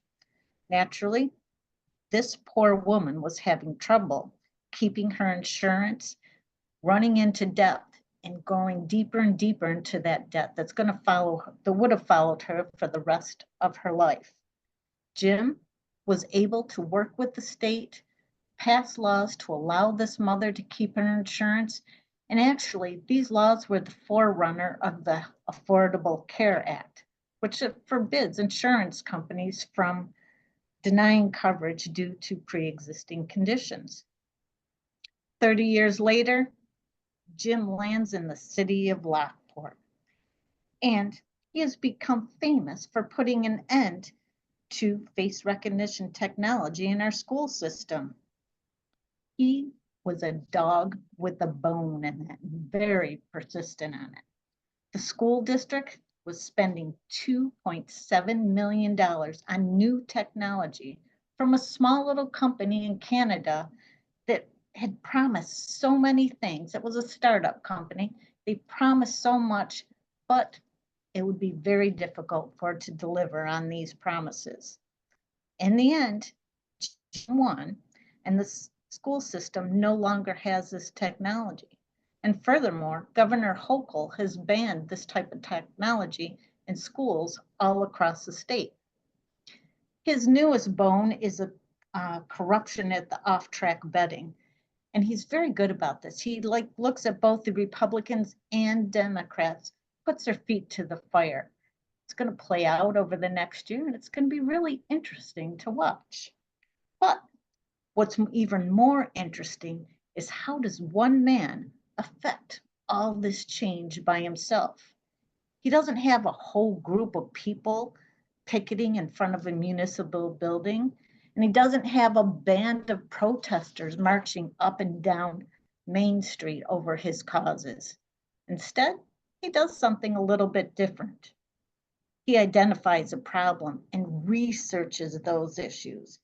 Naturally, this poor woman was having trouble keeping her insurance, running into debt, and going deeper and deeper into that debt that would have followed her for the rest of her life. Jim was able to work with the state, pass laws to allow this mother to keep her insurance. And actually, these laws were the forerunner of the Affordable Care Act, which forbids insurance companies from denying coverage due to pre-existing conditions. 30 years later, Jim lands in the city of Lockport, and he has become famous for putting an end to face recognition technology in our school system. He was a dog with a bone in it, very persistent on it. The school district was spending $2.7 million on new technology from a small little company in Canada that had promised so many things. It was a startup company. They promised so much, but it would be very difficult for it to deliver on these promises. In the end, Jim won, and the school system no longer has this technology. And furthermore, Governor Hochul has banned this type of technology in schools all across the state. His newest bone is a corruption at the off-track betting. And he's very good about this. He looks at both the Republicans and Democrats, puts their feet to the fire. It's going to play out over the next year, and it's going to be really interesting to watch. But what's even more interesting is how does one man affect all this change by himself? He doesn't have a whole group of people picketing in front of a municipal building, and he doesn't have a band of protesters marching up and down Main Street over his causes. Instead, he does something a little bit different. He identifies a problem and researches those issues.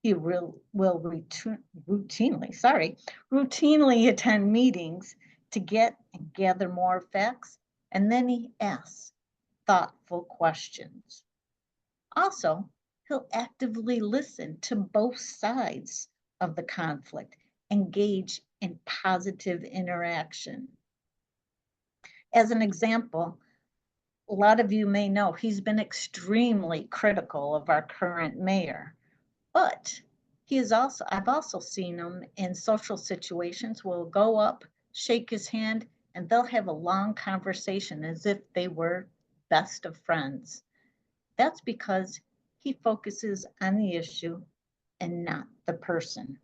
He will routinely attend meetings to get and gather more facts, and then he asks thoughtful questions. Also, he'll actively listen to both sides of the conflict, engage in positive interaction. As an example, a lot of you may know he's been extremely critical of our current mayor, but I've also seen him in social situations where we'll go up, shake his hand, and they'll have a long conversation as if they were best of friends. That's because he focuses on the issue and not the person.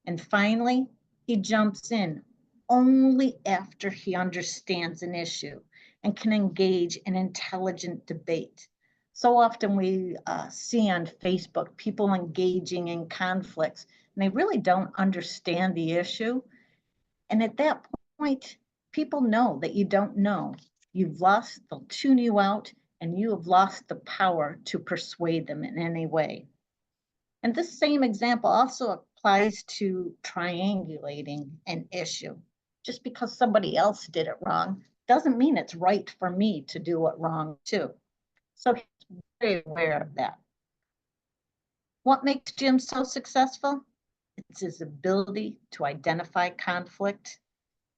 And finally, he jumps in only after he understands an issue and can engage in intelligent debate. So often we see on Facebook people engaging in conflicts, and they really don't understand the issue. And at that point, people know that you don't know. You've lost, they'll tune you out, and you have lost the power to persuade them in any way. And this same example also applies to triangulating an issue. Just because somebody else did it wrong doesn't mean it's right for me to do it wrong too. So he's very aware of that. What makes Jim so successful? It's his ability to identify conflict,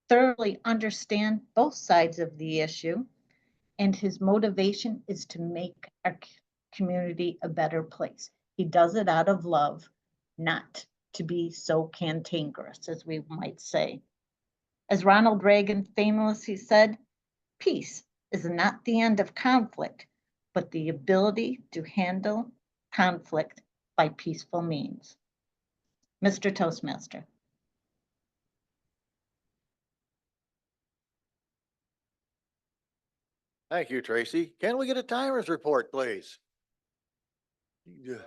thoroughly understand both sides of the issue, and his motivation is to make our community a better place. He does it out of love, not to be so cantankerous, as we might say. As Ronald Reagan famously said, peace is not the end of conflict, but the ability to handle conflict by peaceful means. Mr. Toastmaster. Thank you, Tracy. Can we get a timer's report, please? Yeah.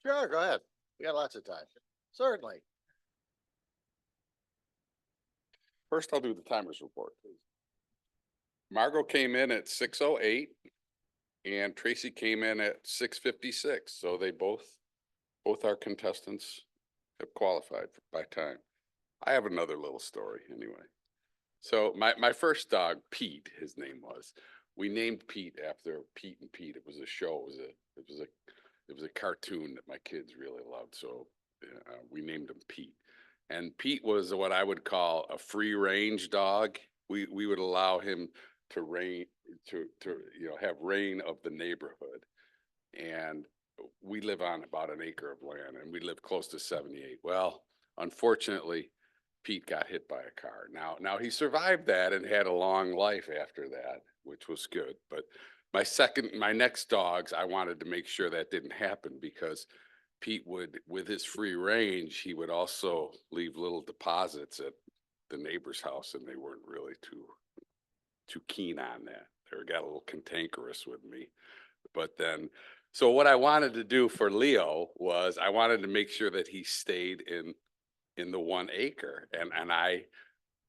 Sure, go ahead. We got lots of time. Certainly. First, I'll do the timers report, please. Margot came in at 6:08 and Tracy came in at 6:56. So they both our contestants have qualified by time. I have another little story anyway. So my first dog, Pete, his name was. We named Pete after Pete and Pete. It was a show. It was a cartoon that my kids really loved. So we named him Pete. And Pete was what I would call a free range dog. We would allow him to have reign of the neighborhood. And we live on about an acre of land and we live close to 78. Well, unfortunately, Pete got hit by a car. Now he survived that and had a long life after that, which was good. But my next dogs, I wanted to make sure that didn't happen because Pete would, with his free range, he would also leave little deposits at the neighbor's house, and they weren't really too keen on that. They got a little cantankerous with me. But then, so what I wanted to do for Leo was I wanted to make sure that he stayed in the 1 acre, and I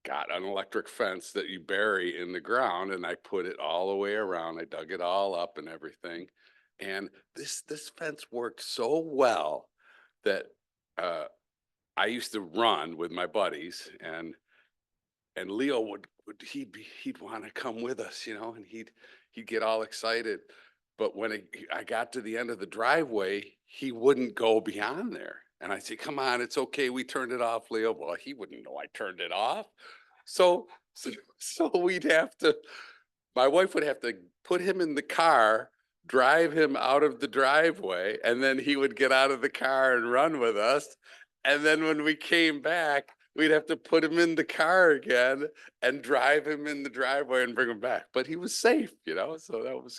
got an electric fence that you bury in the ground, and I put it all the way around. I dug it all up and everything. And this fence worked so well that I used to run with my buddies, and Leo he'd want to come with us, you know, and he'd get all excited. But when I got to the end of the driveway, he wouldn't go beyond there. And I said, come on, it's okay. We turned it off, Leo. Well, he wouldn't know I turned it off. So we'd have to, my wife would have to put him in the car, drive him out of the driveway, and then he would get out of the car and run with us. And then when we came back, we'd have to put him in the car again and drive him in the driveway and bring him back. But he was safe, you know, so that was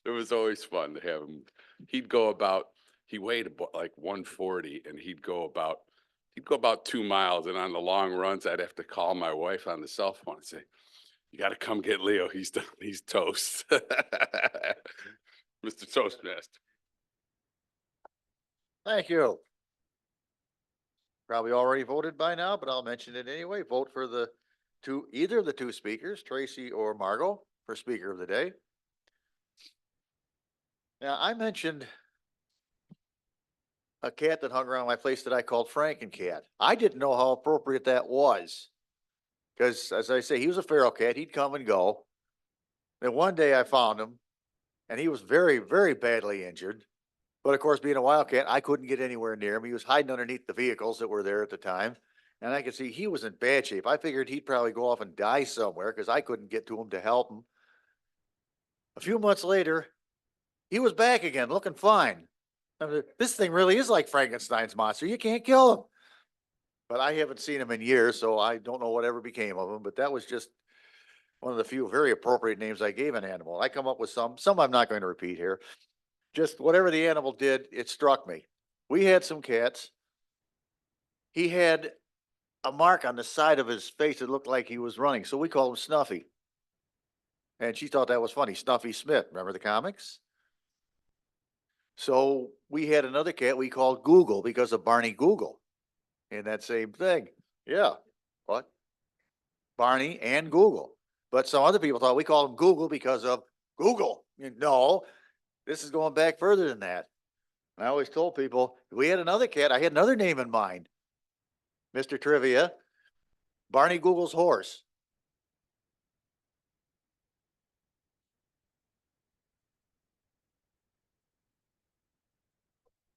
it was always fun to have him. He weighed about like 140, and he'd go about 2 miles. And on the long runs, I'd have to call my wife on the cell phone and say, you got to come get Leo. He's done. He's toast. Mr. Toastmaster. Thank you. Probably already voted by now, but I'll mention it anyway. Vote for either of the 2 speakers, Tracy or Margot, for Speaker of the Day. Now, I mentioned a cat that hung around my place that I called Frankencat. I didn't know how appropriate that was. Because, as I say, he was a feral cat. He'd come and go. Then one day I found him, and he was very, very badly injured. But of course, being a wildcat, I couldn't get anywhere near him. He was hiding underneath the vehicles that were there at the time. And I could see he was in bad shape. I figured he'd probably go off and die somewhere because I couldn't get to him to help him. A few months later, he was back again, looking fine. I mean, this thing really is like Frankenstein's monster. You can't kill him. But I haven't seen him in years, so I don't know whatever became of him. But that was just one of the few very appropriate names I gave an animal. I come up with some I'm not going to repeat here. Just whatever the animal did, it struck me. We had some cats. He had a mark on the side of his face that looked like he was running, so we called him Snuffy. And she thought that was funny, Snuffy Smith. Remember the comics? So we had another cat we called Google because of Barney Google. And that same thing. Yeah. What? Barney and Google. But some other people thought we called him Google because of Google. No, this is going back further than that. I always told people, if we had another cat, I had another name in mind. Mr. Trivia, Barney Google's horse.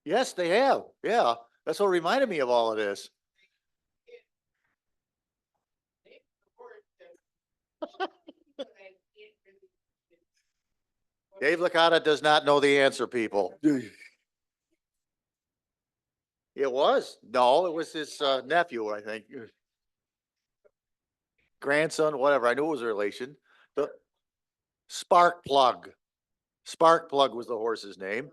Yes, they have. Yeah, that's what reminded me of all of this. Dave Licata does not know the answer, people. It was. No, it was his nephew, I think. Grandson, whatever. I knew it was a relation. The Spark Plug. Spark Plug was the horse's name.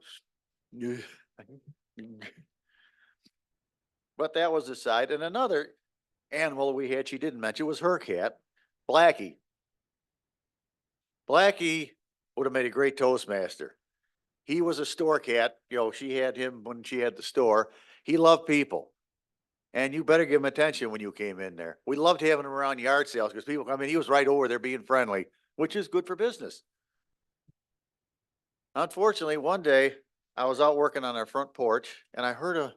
But that was the side. And another animal we had, she didn't mention, was her cat, Blackie. Blackie would have made a great Toastmaster. He was a store cat. You know, she had him when she had the store. He loved people. And you better give him attention when you came in there. We loved having him around yard sales because people come in. He was right over there being friendly, which is good for business. Unfortunately, one day I was out working on our front porch and I heard a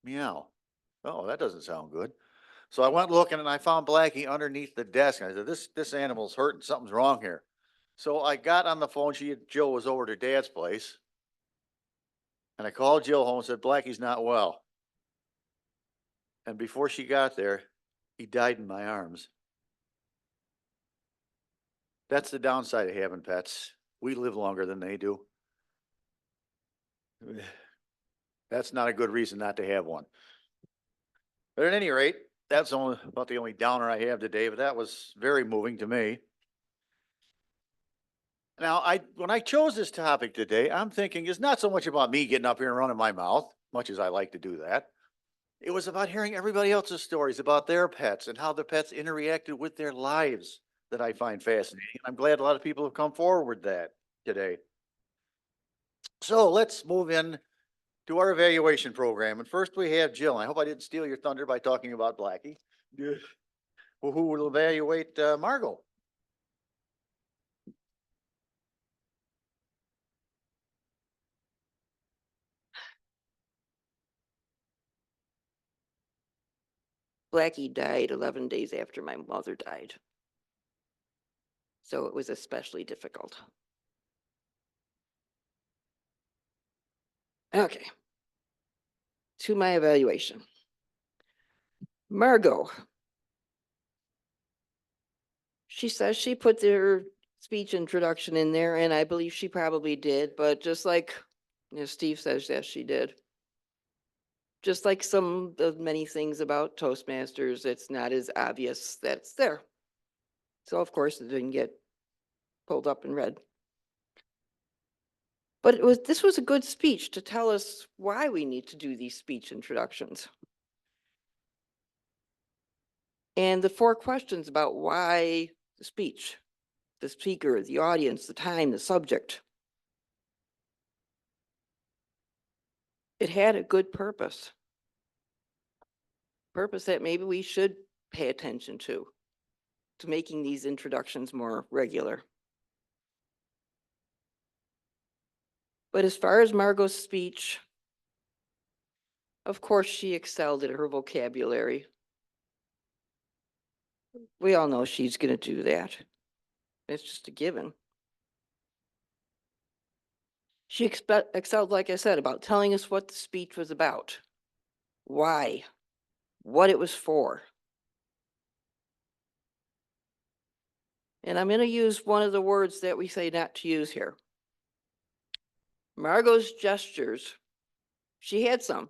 meow. Oh, that doesn't sound good. So I went looking and I found Blackie underneath the desk. And I said, this animal's hurting. Something's wrong here. So I got on the phone. Jill was over at her dad's place. And I called Jill home and said, Blackie's not well. And before she got there, he died in my arms. That's the downside of having pets. We live longer than they do. That's not a good reason not to have one. But at any rate, that's only about the only downer I have today, but that was very moving to me. Now, when I chose this topic today, I'm thinking it's not so much about me getting up here and running my mouth, much as I like to do that. It was about hearing everybody else's stories about their pets and how the pets interacted with their lives that I find fascinating. I'm glad a lot of people have come forward that today. So let's move in to our evaluation program. And first we have Jill. I hope I didn't steal your thunder by talking about Blackie. Well, who will evaluate Margot? Blackie died 11 days after my mother died. So it was especially difficult. Okay. To my evaluation. Margot. She says she put their speech introduction in there, and I believe she probably did, but just like Steve says, yes, she did. Just like some of many things about Toastmasters, it's not as obvious that it's there. So of course it didn't get pulled up and read. But this was a good speech to tell us why we need to do these speech introductions. And the 4 questions about why the speech, the speaker, the audience, the time, the subject. It had a good purpose. Purpose that maybe we should pay attention to making these introductions more regular. But as far as Margot's speech, of course she excelled at her vocabulary. We all know she's going to do that. It's just a given. She excelled, like I said, about telling us what the speech was about, why, what it was for. And I'm going to use one of the words that we say not to use here. Margot's gestures, she had some.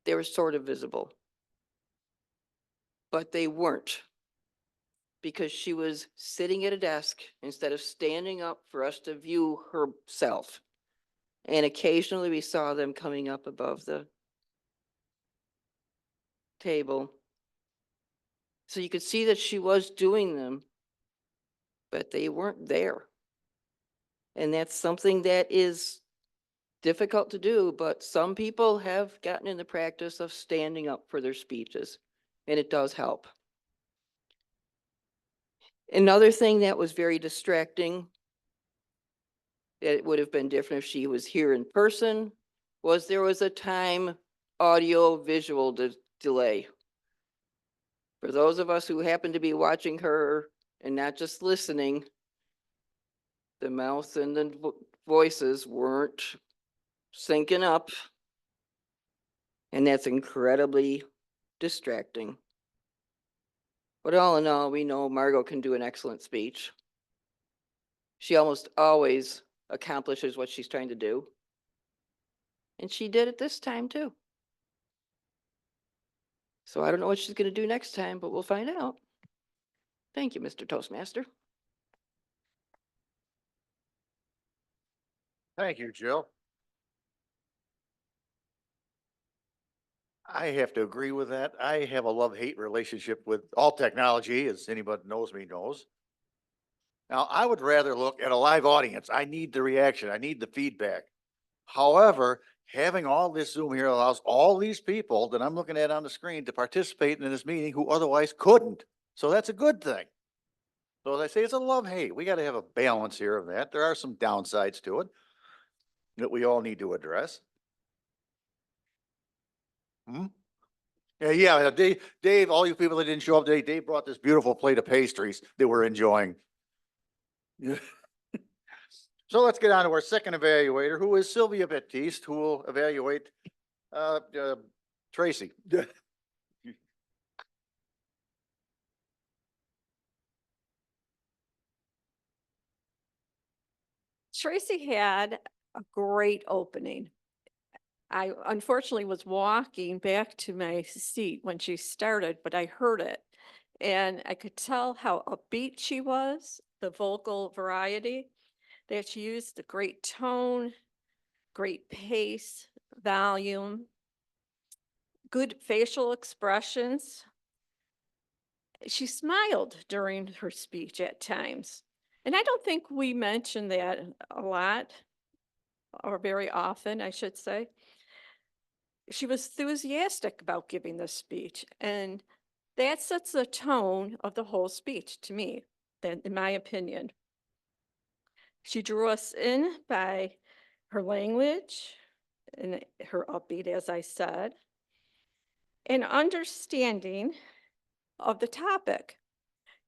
They were sort of visible. But they weren't, because she was sitting at a desk instead of standing up for us to view herself. And occasionally we saw them coming up above the table. So you could see that she was doing them, but they weren't there. And that's something that is difficult to do, but some people have gotten in the practice of standing up for their speeches, and it does help. Another thing that was very distracting, that it would have been different if she was here in person, was there was a time audio visual delay. For those of us who happen to be watching her and not just listening, the mouth and the voices weren't syncing up, and that's incredibly distracting. But all in all, we know Margot can do an excellent speech. She almost always accomplishes what she's trying to do. And she did it this time too. So I don't know what she's going to do next time, but we'll find out. Thank you, Mr. Toastmaster. Thank you, Jill. I have to agree with that. I have a love-hate relationship with all technology, as anybody knows me knows. Now, I would rather look at a live audience. I need the reaction. I need the feedback. However, having all this Zoom here allows all these people that I'm looking at on the screen to participate in this meeting who otherwise couldn't. So that's a good thing. So as I say, it's a love-hate. We got to have a balance here of that. There are some downsides to it that we all need to address. Yeah, Dave, all you people that didn't show up today, Dave brought this beautiful plate of pastries that we're enjoying. So let's get on to our second evaluator, who is Sylvia Baptiste, who will evaluate Tracy. Tracy had a great opening. I unfortunately was walking back to my seat when she started, but I heard it. And I could tell how upbeat she was, the vocal variety, that she used the great tone, great pace, volume, good facial expressions. She smiled during her speech at times. And I don't think we mention that a lot, or very often, I should say. She was enthusiastic about giving this speech, and that sets the tone of the whole speech to me, then, in my opinion. She drew us in by her language and her upbeat, as I said, and understanding of the topic.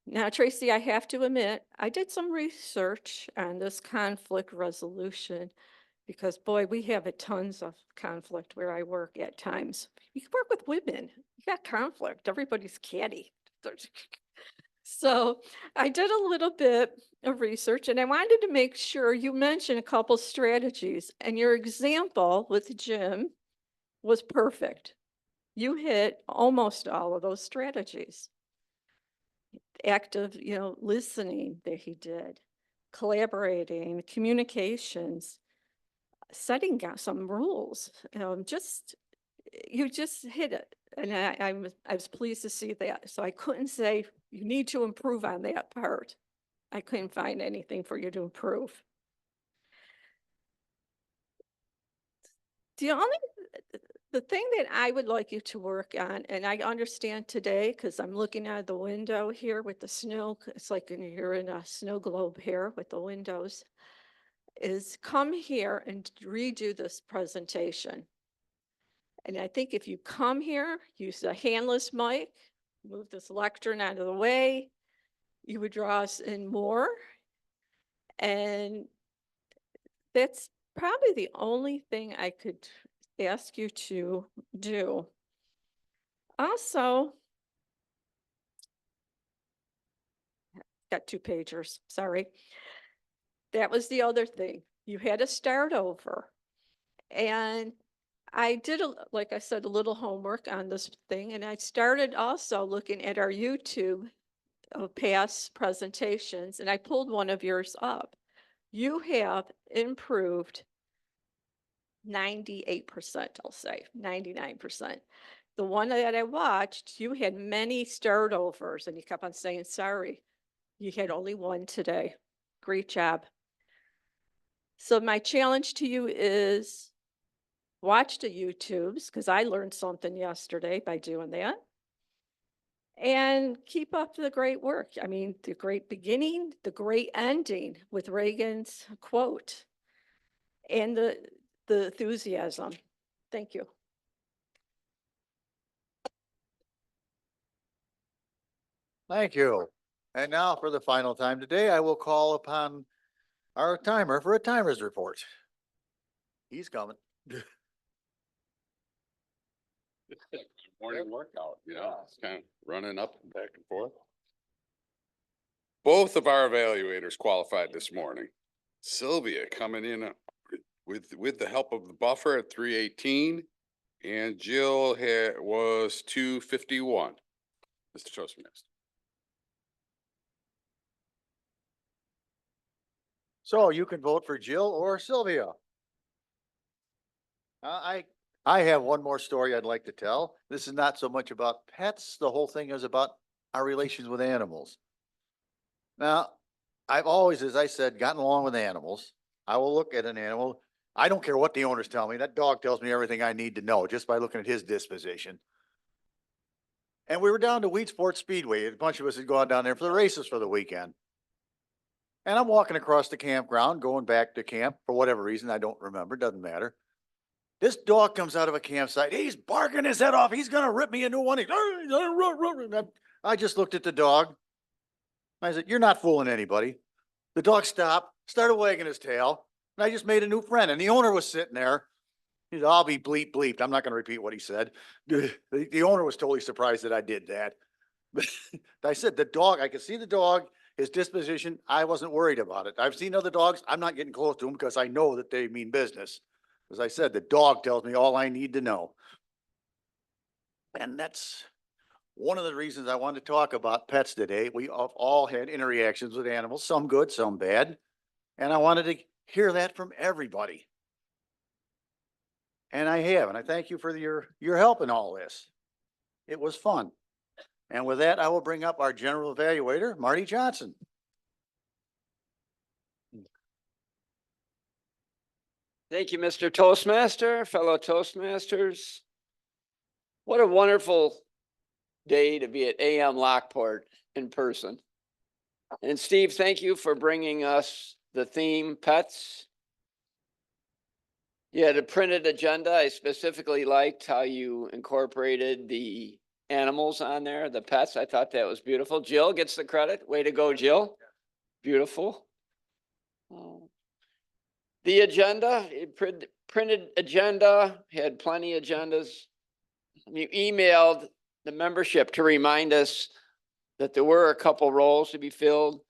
Now, Tracy, I have to admit, I did some research on this conflict resolution because, boy, we have a tons of conflict where I work at times. You work with women, you got conflict, everybody's catty. So I did a little bit of research and I wanted to make sure you mentioned a couple strategies, and your example with Jim was perfect. You hit almost all of those strategies. Active, listening that he did, collaborating, communications, setting down some rules. You just hit it, and I was pleased to see that. So I couldn't say you need to improve on that part. I couldn't find anything for you to improve. The thing that I would like you to work on, and I understand today because I'm looking out the window here with the snow, it's like you're in a snow globe here with the windows, is come here and redo this presentation. And I think if you come here, use a handless mic, move this lectern out of the way, you would draw us in more. And that's probably the only thing I could ask you to do. Also, got 2 pagers, sorry. That was the other thing. You had to start over. And I did, like I said, a little homework on this thing. And I started also looking at our YouTube of past presentations. And I pulled one of yours up. You have improved 98%, I'll say, 99%. The one that I watched, you had many start overs and you kept on saying sorry. You had only one today. Great job. So my challenge to you is watch the YouTubes, because I learned something yesterday by doing that. And keep up the great work. I mean, the great beginning, the great ending with Reagan's quote, and the enthusiasm. Thank you. Thank you. And now for the final time today, I will call upon our timer for a timer's report. He's coming. Morning workout, it's kind of running up and back and forth. Both of our evaluators qualified this morning. Sylvia coming in with the help of the buffer at 318, and Jill was 251. Mr. Toastmaster. So you can vote for Jill or Sylvia. I have one more story I'd like to tell. This is not so much about pets. The whole thing is about our relations with animals. Now, I've always, as I said, gotten along with animals. I will look at an animal. I don't care what the owners tell me. That dog tells me everything I need to know just by looking at his disposition. And we were down to Wheatsport Speedway. A bunch of us had gone down there for the races for the weekend. And I'm walking across the campground, going back to camp for whatever reason. I don't remember. Doesn't matter. This dog comes out of a campsite. He's barking his head off. He's going to rip me a new one. I just looked at the dog. I said, "You're not fooling anybody." The dog stopped, started wagging his tail, and I just made a new friend. And the owner was sitting there. He said, "I'll be bleeped. I'm not going to repeat what he said." The owner was totally surprised that I did that. But I said, the dog, I could see the dog. his disposition, I wasn't worried about it. I've seen other dogs. I'm not getting close to them because I know that they mean business. As I said, the dog tells me all I need to know. And that's one of the reasons I wanted to talk about pets today. We have all had interactions with animals, some good, some bad. And I wanted to hear that from everybody. And I have, and I thank you for your help in all this. It was fun. And with that, I will bring up our general evaluator, Marty Johnson. Thank you, Mr. Toastmaster, fellow Toastmasters. What a wonderful day to be at AM Lockport in person. And Steve, thank you for bringing us the theme pets. You had a printed agenda. I specifically liked how you incorporated the animals on there, the pets. I thought that was beautiful. Jill gets the credit. Way to go, Jill. Beautiful. The agenda, printed agenda, had plenty of agendas. You emailed the membership to remind us that there were a couple roles to be filled.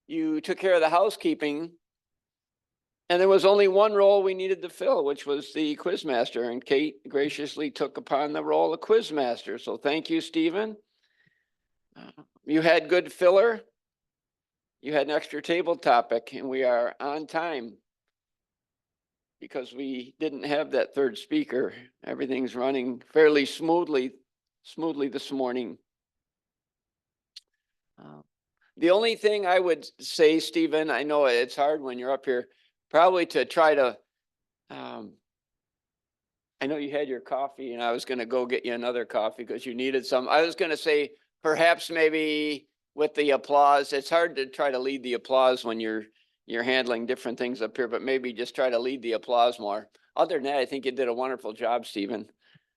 You took care of the housekeeping, and there was only one role we needed to fill, which was the quizmaster, and Kate graciously took upon the role of quizmaster. So thank you, Stephen. You had good filler. You had an extra table topic, and we are on time because we didn't have that third speaker. Everything's running fairly smoothly this morning. The only thing I would say, Stephen, I know it's hard when you're up here, probably to try to, I know you had your coffee and I was going to go get you another coffee because you needed some. I was going to say perhaps maybe with the applause, it's hard to try to lead the applause when you're handling different things up here, but maybe just try to lead the applause more. Other than that, I think you did a wonderful job, Stephen.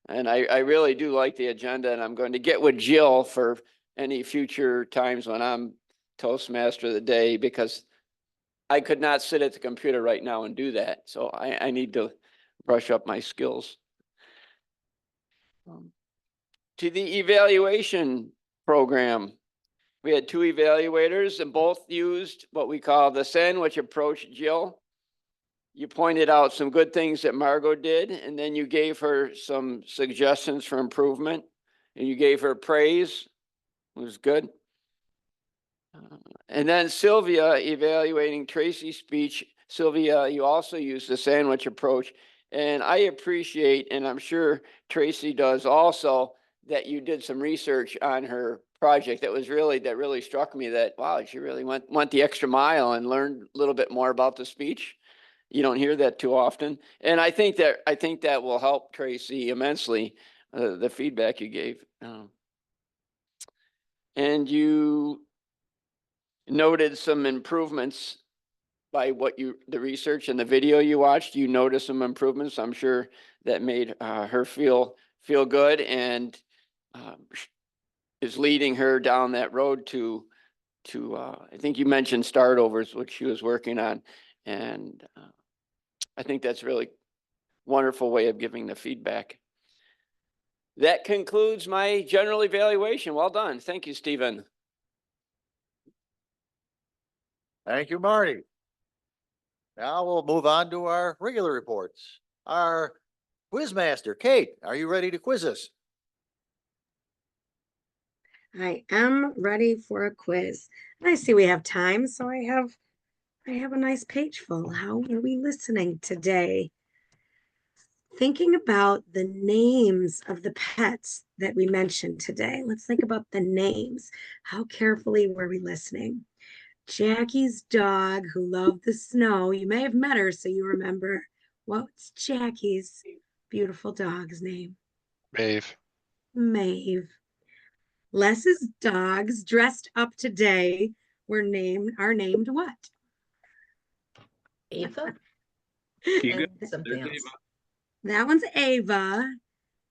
And I really do like the agenda, and I'm going to get with Jill for any future times when I'm Toastmaster of the day, because I could not sit at the computer right now and do that. So I need to brush up my skills. To the evaluation program, we had two evaluators and both used what we call the sandwich approach. Jill, you pointed out some good things that Margot did, and then you gave her some suggestions for improvement, and you gave her praise. It was good. And then Sylvia evaluating Tracy's speech. Sylvia, you also used the sandwich approach. And I appreciate, and I'm sure Tracy does also, that you did some research on her project. That really struck me that, wow, she really went the extra mile and learned a little bit more about the speech. You don't hear that too often. And I think that will help Tracy immensely, the feedback you gave. And you noted some improvements by the research and the video you watched. You noticed some improvements. I'm sure that made her feel good, and is leading her down that road to I think you mentioned startovers, which she was working on. And I think that's a really wonderful way of giving the feedback. That concludes my general evaluation. Well done. Thank you, Stephen. Thank you, Marty. Now we'll move on to our regular reports. Our quizmaster, Kate, are you ready to quiz us? I am ready for a quiz. I see we have time, so I have a nice page full. How are we listening today? Thinking about the names of the pets that we mentioned today. Let's think about the names. How carefully were we listening? Jackie's dog, who loved the snow. You may have met her, so you remember. What's Jackie's beautiful dog's name? Maeve. Maeve. Les's dogs dressed up today are named what? Ava? Keegan, And something there's else. Ava. That one's Ava.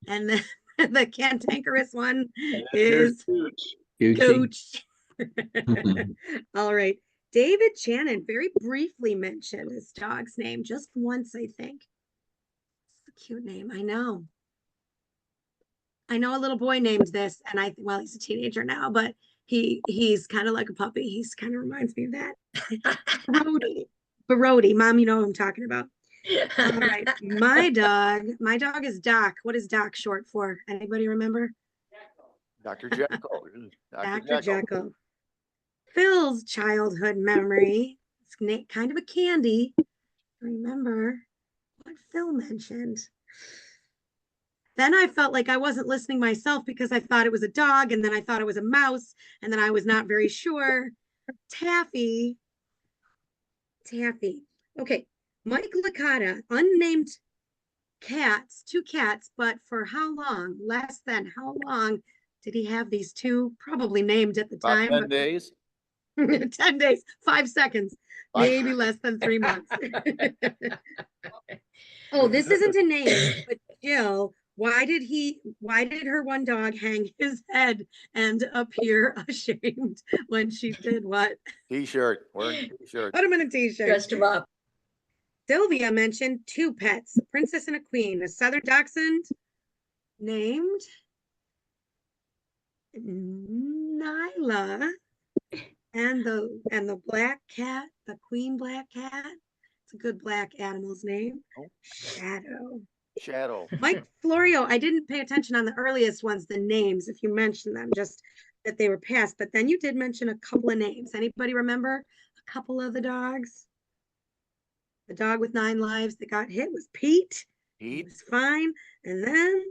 And the cantankerous one There's is Gooch. Gooch. All right. David Shannon very briefly mentioned his dog's name just once, I think. It's a cute name. I know a little boy named this, and well, he's a teenager now, but He's kind of like a puppy. He's kind of reminds me of that. Barodi. Mom, you know what I'm talking about. All right. My dog is Doc. What is Doc short for? Anybody remember? Dr. Jekyll. Dr. Jekyll. Phil's childhood memory. It's kind of a candy. Remember what Phil mentioned. Then I felt like I wasn't listening myself because I thought it was a dog, and then I thought it was a mouse, and then I was not very sure. Taffy. Okay. Mike Licata, unnamed cats, 2 cats, but for how long? Less than how long did he have these 2? Probably named at the About time. 10 days. 10 days, 5 seconds, maybe less than 3 months. Oh, this isn't a name, but Jill, why did her one dog hang his head and appear ashamed when she did what? T-shirt, wearing T-shirt. Put him in a t-shirt. Dressed him up. Sylvia mentioned 2 pets, a princess and a queen, a southern dachshund named Nyla, and the black cat, the queen black cat. It's a good black animal's name. Shadow. Mike Florio, I didn't pay attention on the earliest ones, the names, if you mentioned them, just that they were passed. But then you did mention a couple of names. Anybody remember a couple of the dogs? The dog with 9 lives that got hit was Pete. He was fine. And then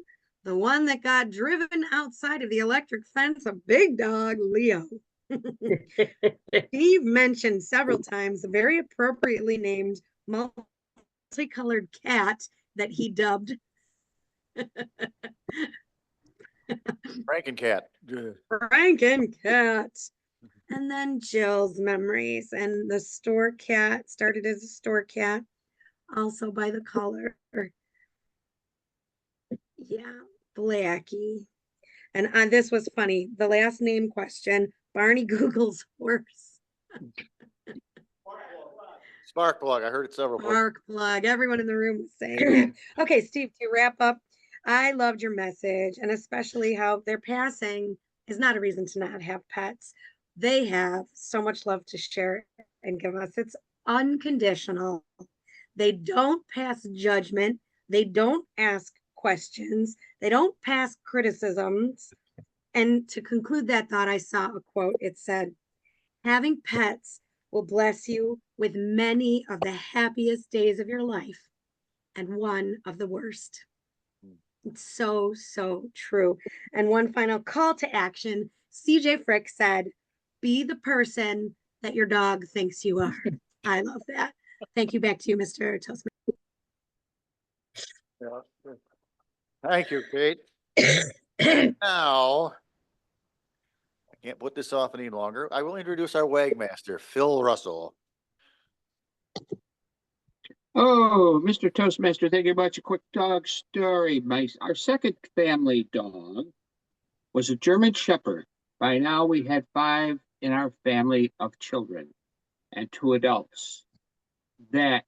the one that got driven outside of the electric fence, a big dog, Leo. Steve mentioned several times the very appropriately named multicolored cat that he dubbed Frankencat. Frankencat. And then Jill's memories, and the store cat started as a store cat, also by the color. Yeah, Blackie. And this was funny. The last name question, Barney Google's horse. Sparkplug. I heard it several places. Sparkplug. Everyone in the room was saying that. Okay, Steve, to wrap up, I loved your message, and especially how their passing is not a reason to not have pets. They have so much love to share and give us. It's unconditional. They don't pass judgment. They don't ask questions. They don't pass criticisms. And to conclude that thought, I saw a quote. It said, having pets will bless you with many of the happiest days of your life and one of the worst. It's so, so true. And one final call to action. CJ Frick said, be the person that your dog thinks you are. I love that. Thank you. Back to you, Mr. Toastmaster. Thank you, Kate. Now, I can't put this off any longer. I will introduce our Wagmaster, Phil Russell. Oh, Mr. Toastmaster, thank you about your quick dog story. Our second family dog was a German Shepherd. By now, we had 5 in our family of children and 2 adults. That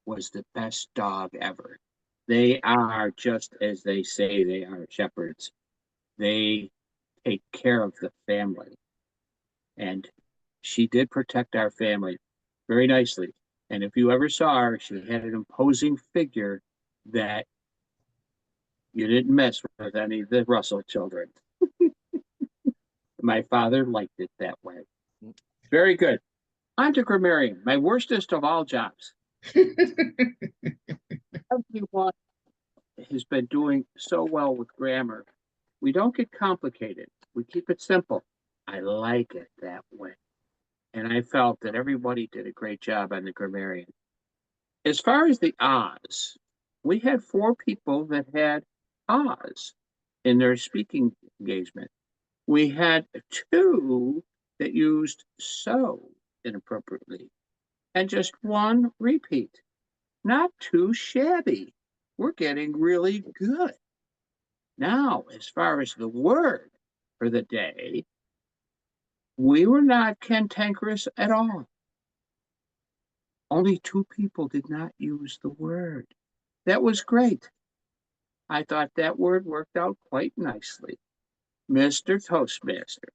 was the best dog ever. They are just as they say they are, shepherds. They take care of the family. And she did protect our family very nicely. And if you ever saw her, she had an imposing figure that you didn't mess with any of the Russell children. My father liked it that way. Very good. On to grammarian, my worstest of all jobs. Everyone has been doing so well with grammar. We don't get complicated. We keep it simple. I like it that way. And I felt that everybody did a great job on the grammarian. As far as the Oz, we had 4 people that had Oz in their speaking engagement. We had 2 that used so inappropriately, and just 1 repeat. Not too shabby. We're getting really good. Now, as far as the word for the day, we were not cantankerous at all. Only 2 people did not use the word. That was great. I thought that word worked out quite nicely. Mr. Toastmaster,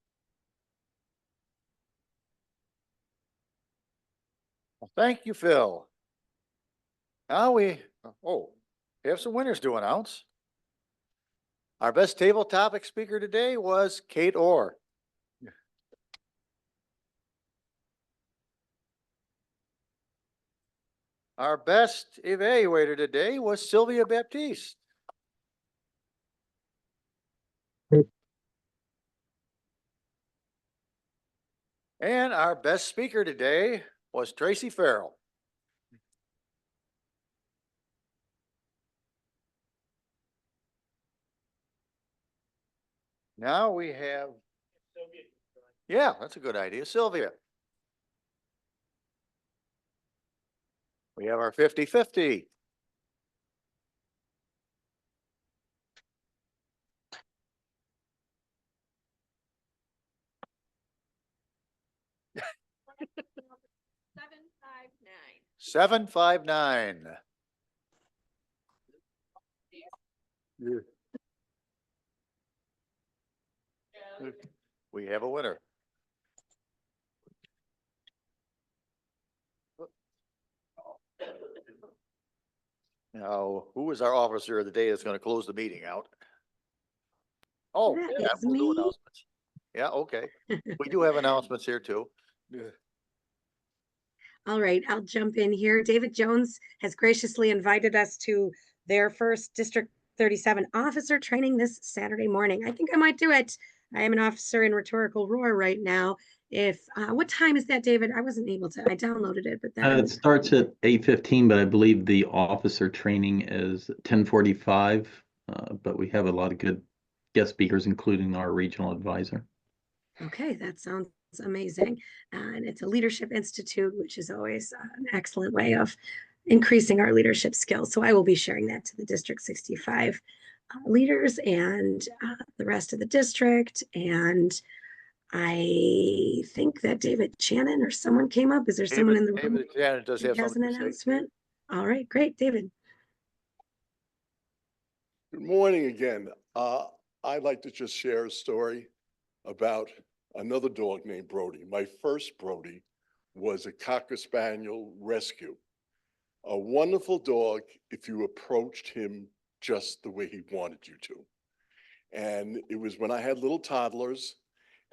Well, thank you, Phil. Now we have some winners to announce. Our best table topic speaker today was Kate Orr. Our best evaluator today was Sylvia Baptiste. And our best speaker today was Tracy Farrell. Now we have, yeah, that's a good idea, Sylvia. We have our 50-50. Seven, five, nine. Yeah. We have a winner. Now, who is our officer of the day that's going to close the meeting out? Oh, That yeah, is we'll do me. announcements. Yeah, okay. We do have announcements here too. Yeah. All right, I'll jump in here. David Jones has graciously invited us to their first District 37 officer training this Saturday morning. I think I might do it. I am an officer in Rhetorical Roar right now. If what time is that, David? I wasn't able to. I downloaded it, but then It starts at 8:15, but I believe the officer training is 10:45. But we have a lot of good guest speakers, including our regional advisor. okay, that sounds amazing. And it's a leadership institute, which is always an excellent way of increasing our leadership skills. So I will be sharing that to the District 65 leaders and the rest of the district. And I think that David Shannon or someone came up. Is there someone in the room David Shannon does who have has an something to say. announcement? All right, great, David. Good morning again. I'd like to just share a story about another dog named Brody. My first Brody was a Cocker Spaniel rescue. A wonderful dog if you approached him just the way he wanted you to. And it was when I had little toddlers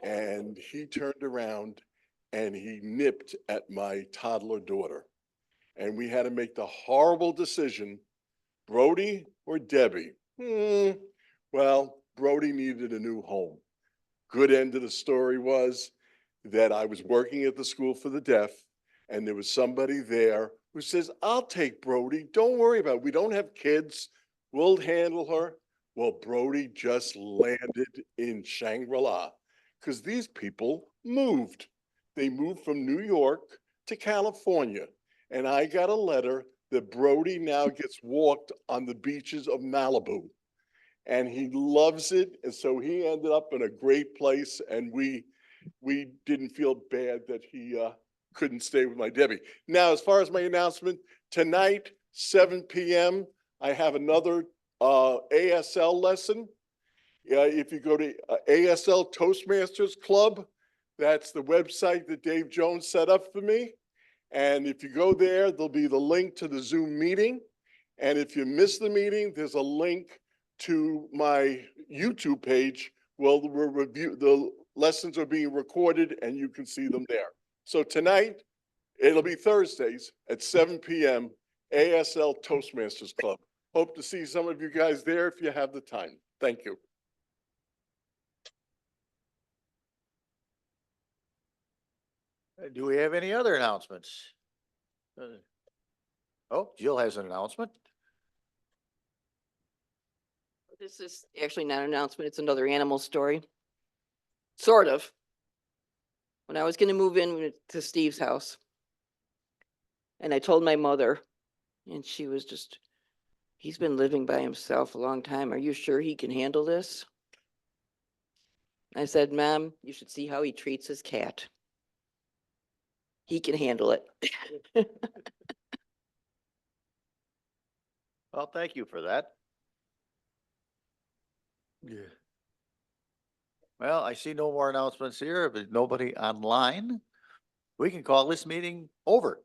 and he turned around and he nipped at my toddler daughter. And we had to make the horrible decision, Brody or Debbie? Well, Brody needed a new home. Good end of the story was that I was working at the school for the deaf and there was somebody there who says, I'll take Brody. Don't worry about it. We don't have kids. We'll handle her. Well, Brody just landed in Shangri-La because these people moved. They moved from New York to California. And I got a letter that Brody now gets walked on the beaches of Malibu. And he loves it. And so he ended up in a great place. And we didn't feel bad that he couldn't stay with my Debbie. Now, as far as my announcement, tonight, 7 p.m., I have another ASL lesson. If you go to ASL Toastmasters Club, that's the website that Dave Jones set up for me. And if you go there, there'll be the link to the Zoom meeting. And if you miss the meeting, there's a link to my YouTube page. Well, the lessons are being recorded and you can see them there. So tonight, it'll be Thursdays at 7 p.m., ASL Toastmasters Club. Hope to see some of you guys there if you have the time. Thank you. Do we have any other announcements? Oh, Jill has an announcement. This is actually not an announcement. It's another animal story. Sort of. When I was going to move in to Steve's house, and I told my mother, and she was just, he's been living by himself a long time. Are you sure he can handle this? I said, Mom, you should see how he treats his cat. He can handle it. Well, thank you for that. Yeah. Well, I see no more announcements here, but nobody online. We can call this meeting over.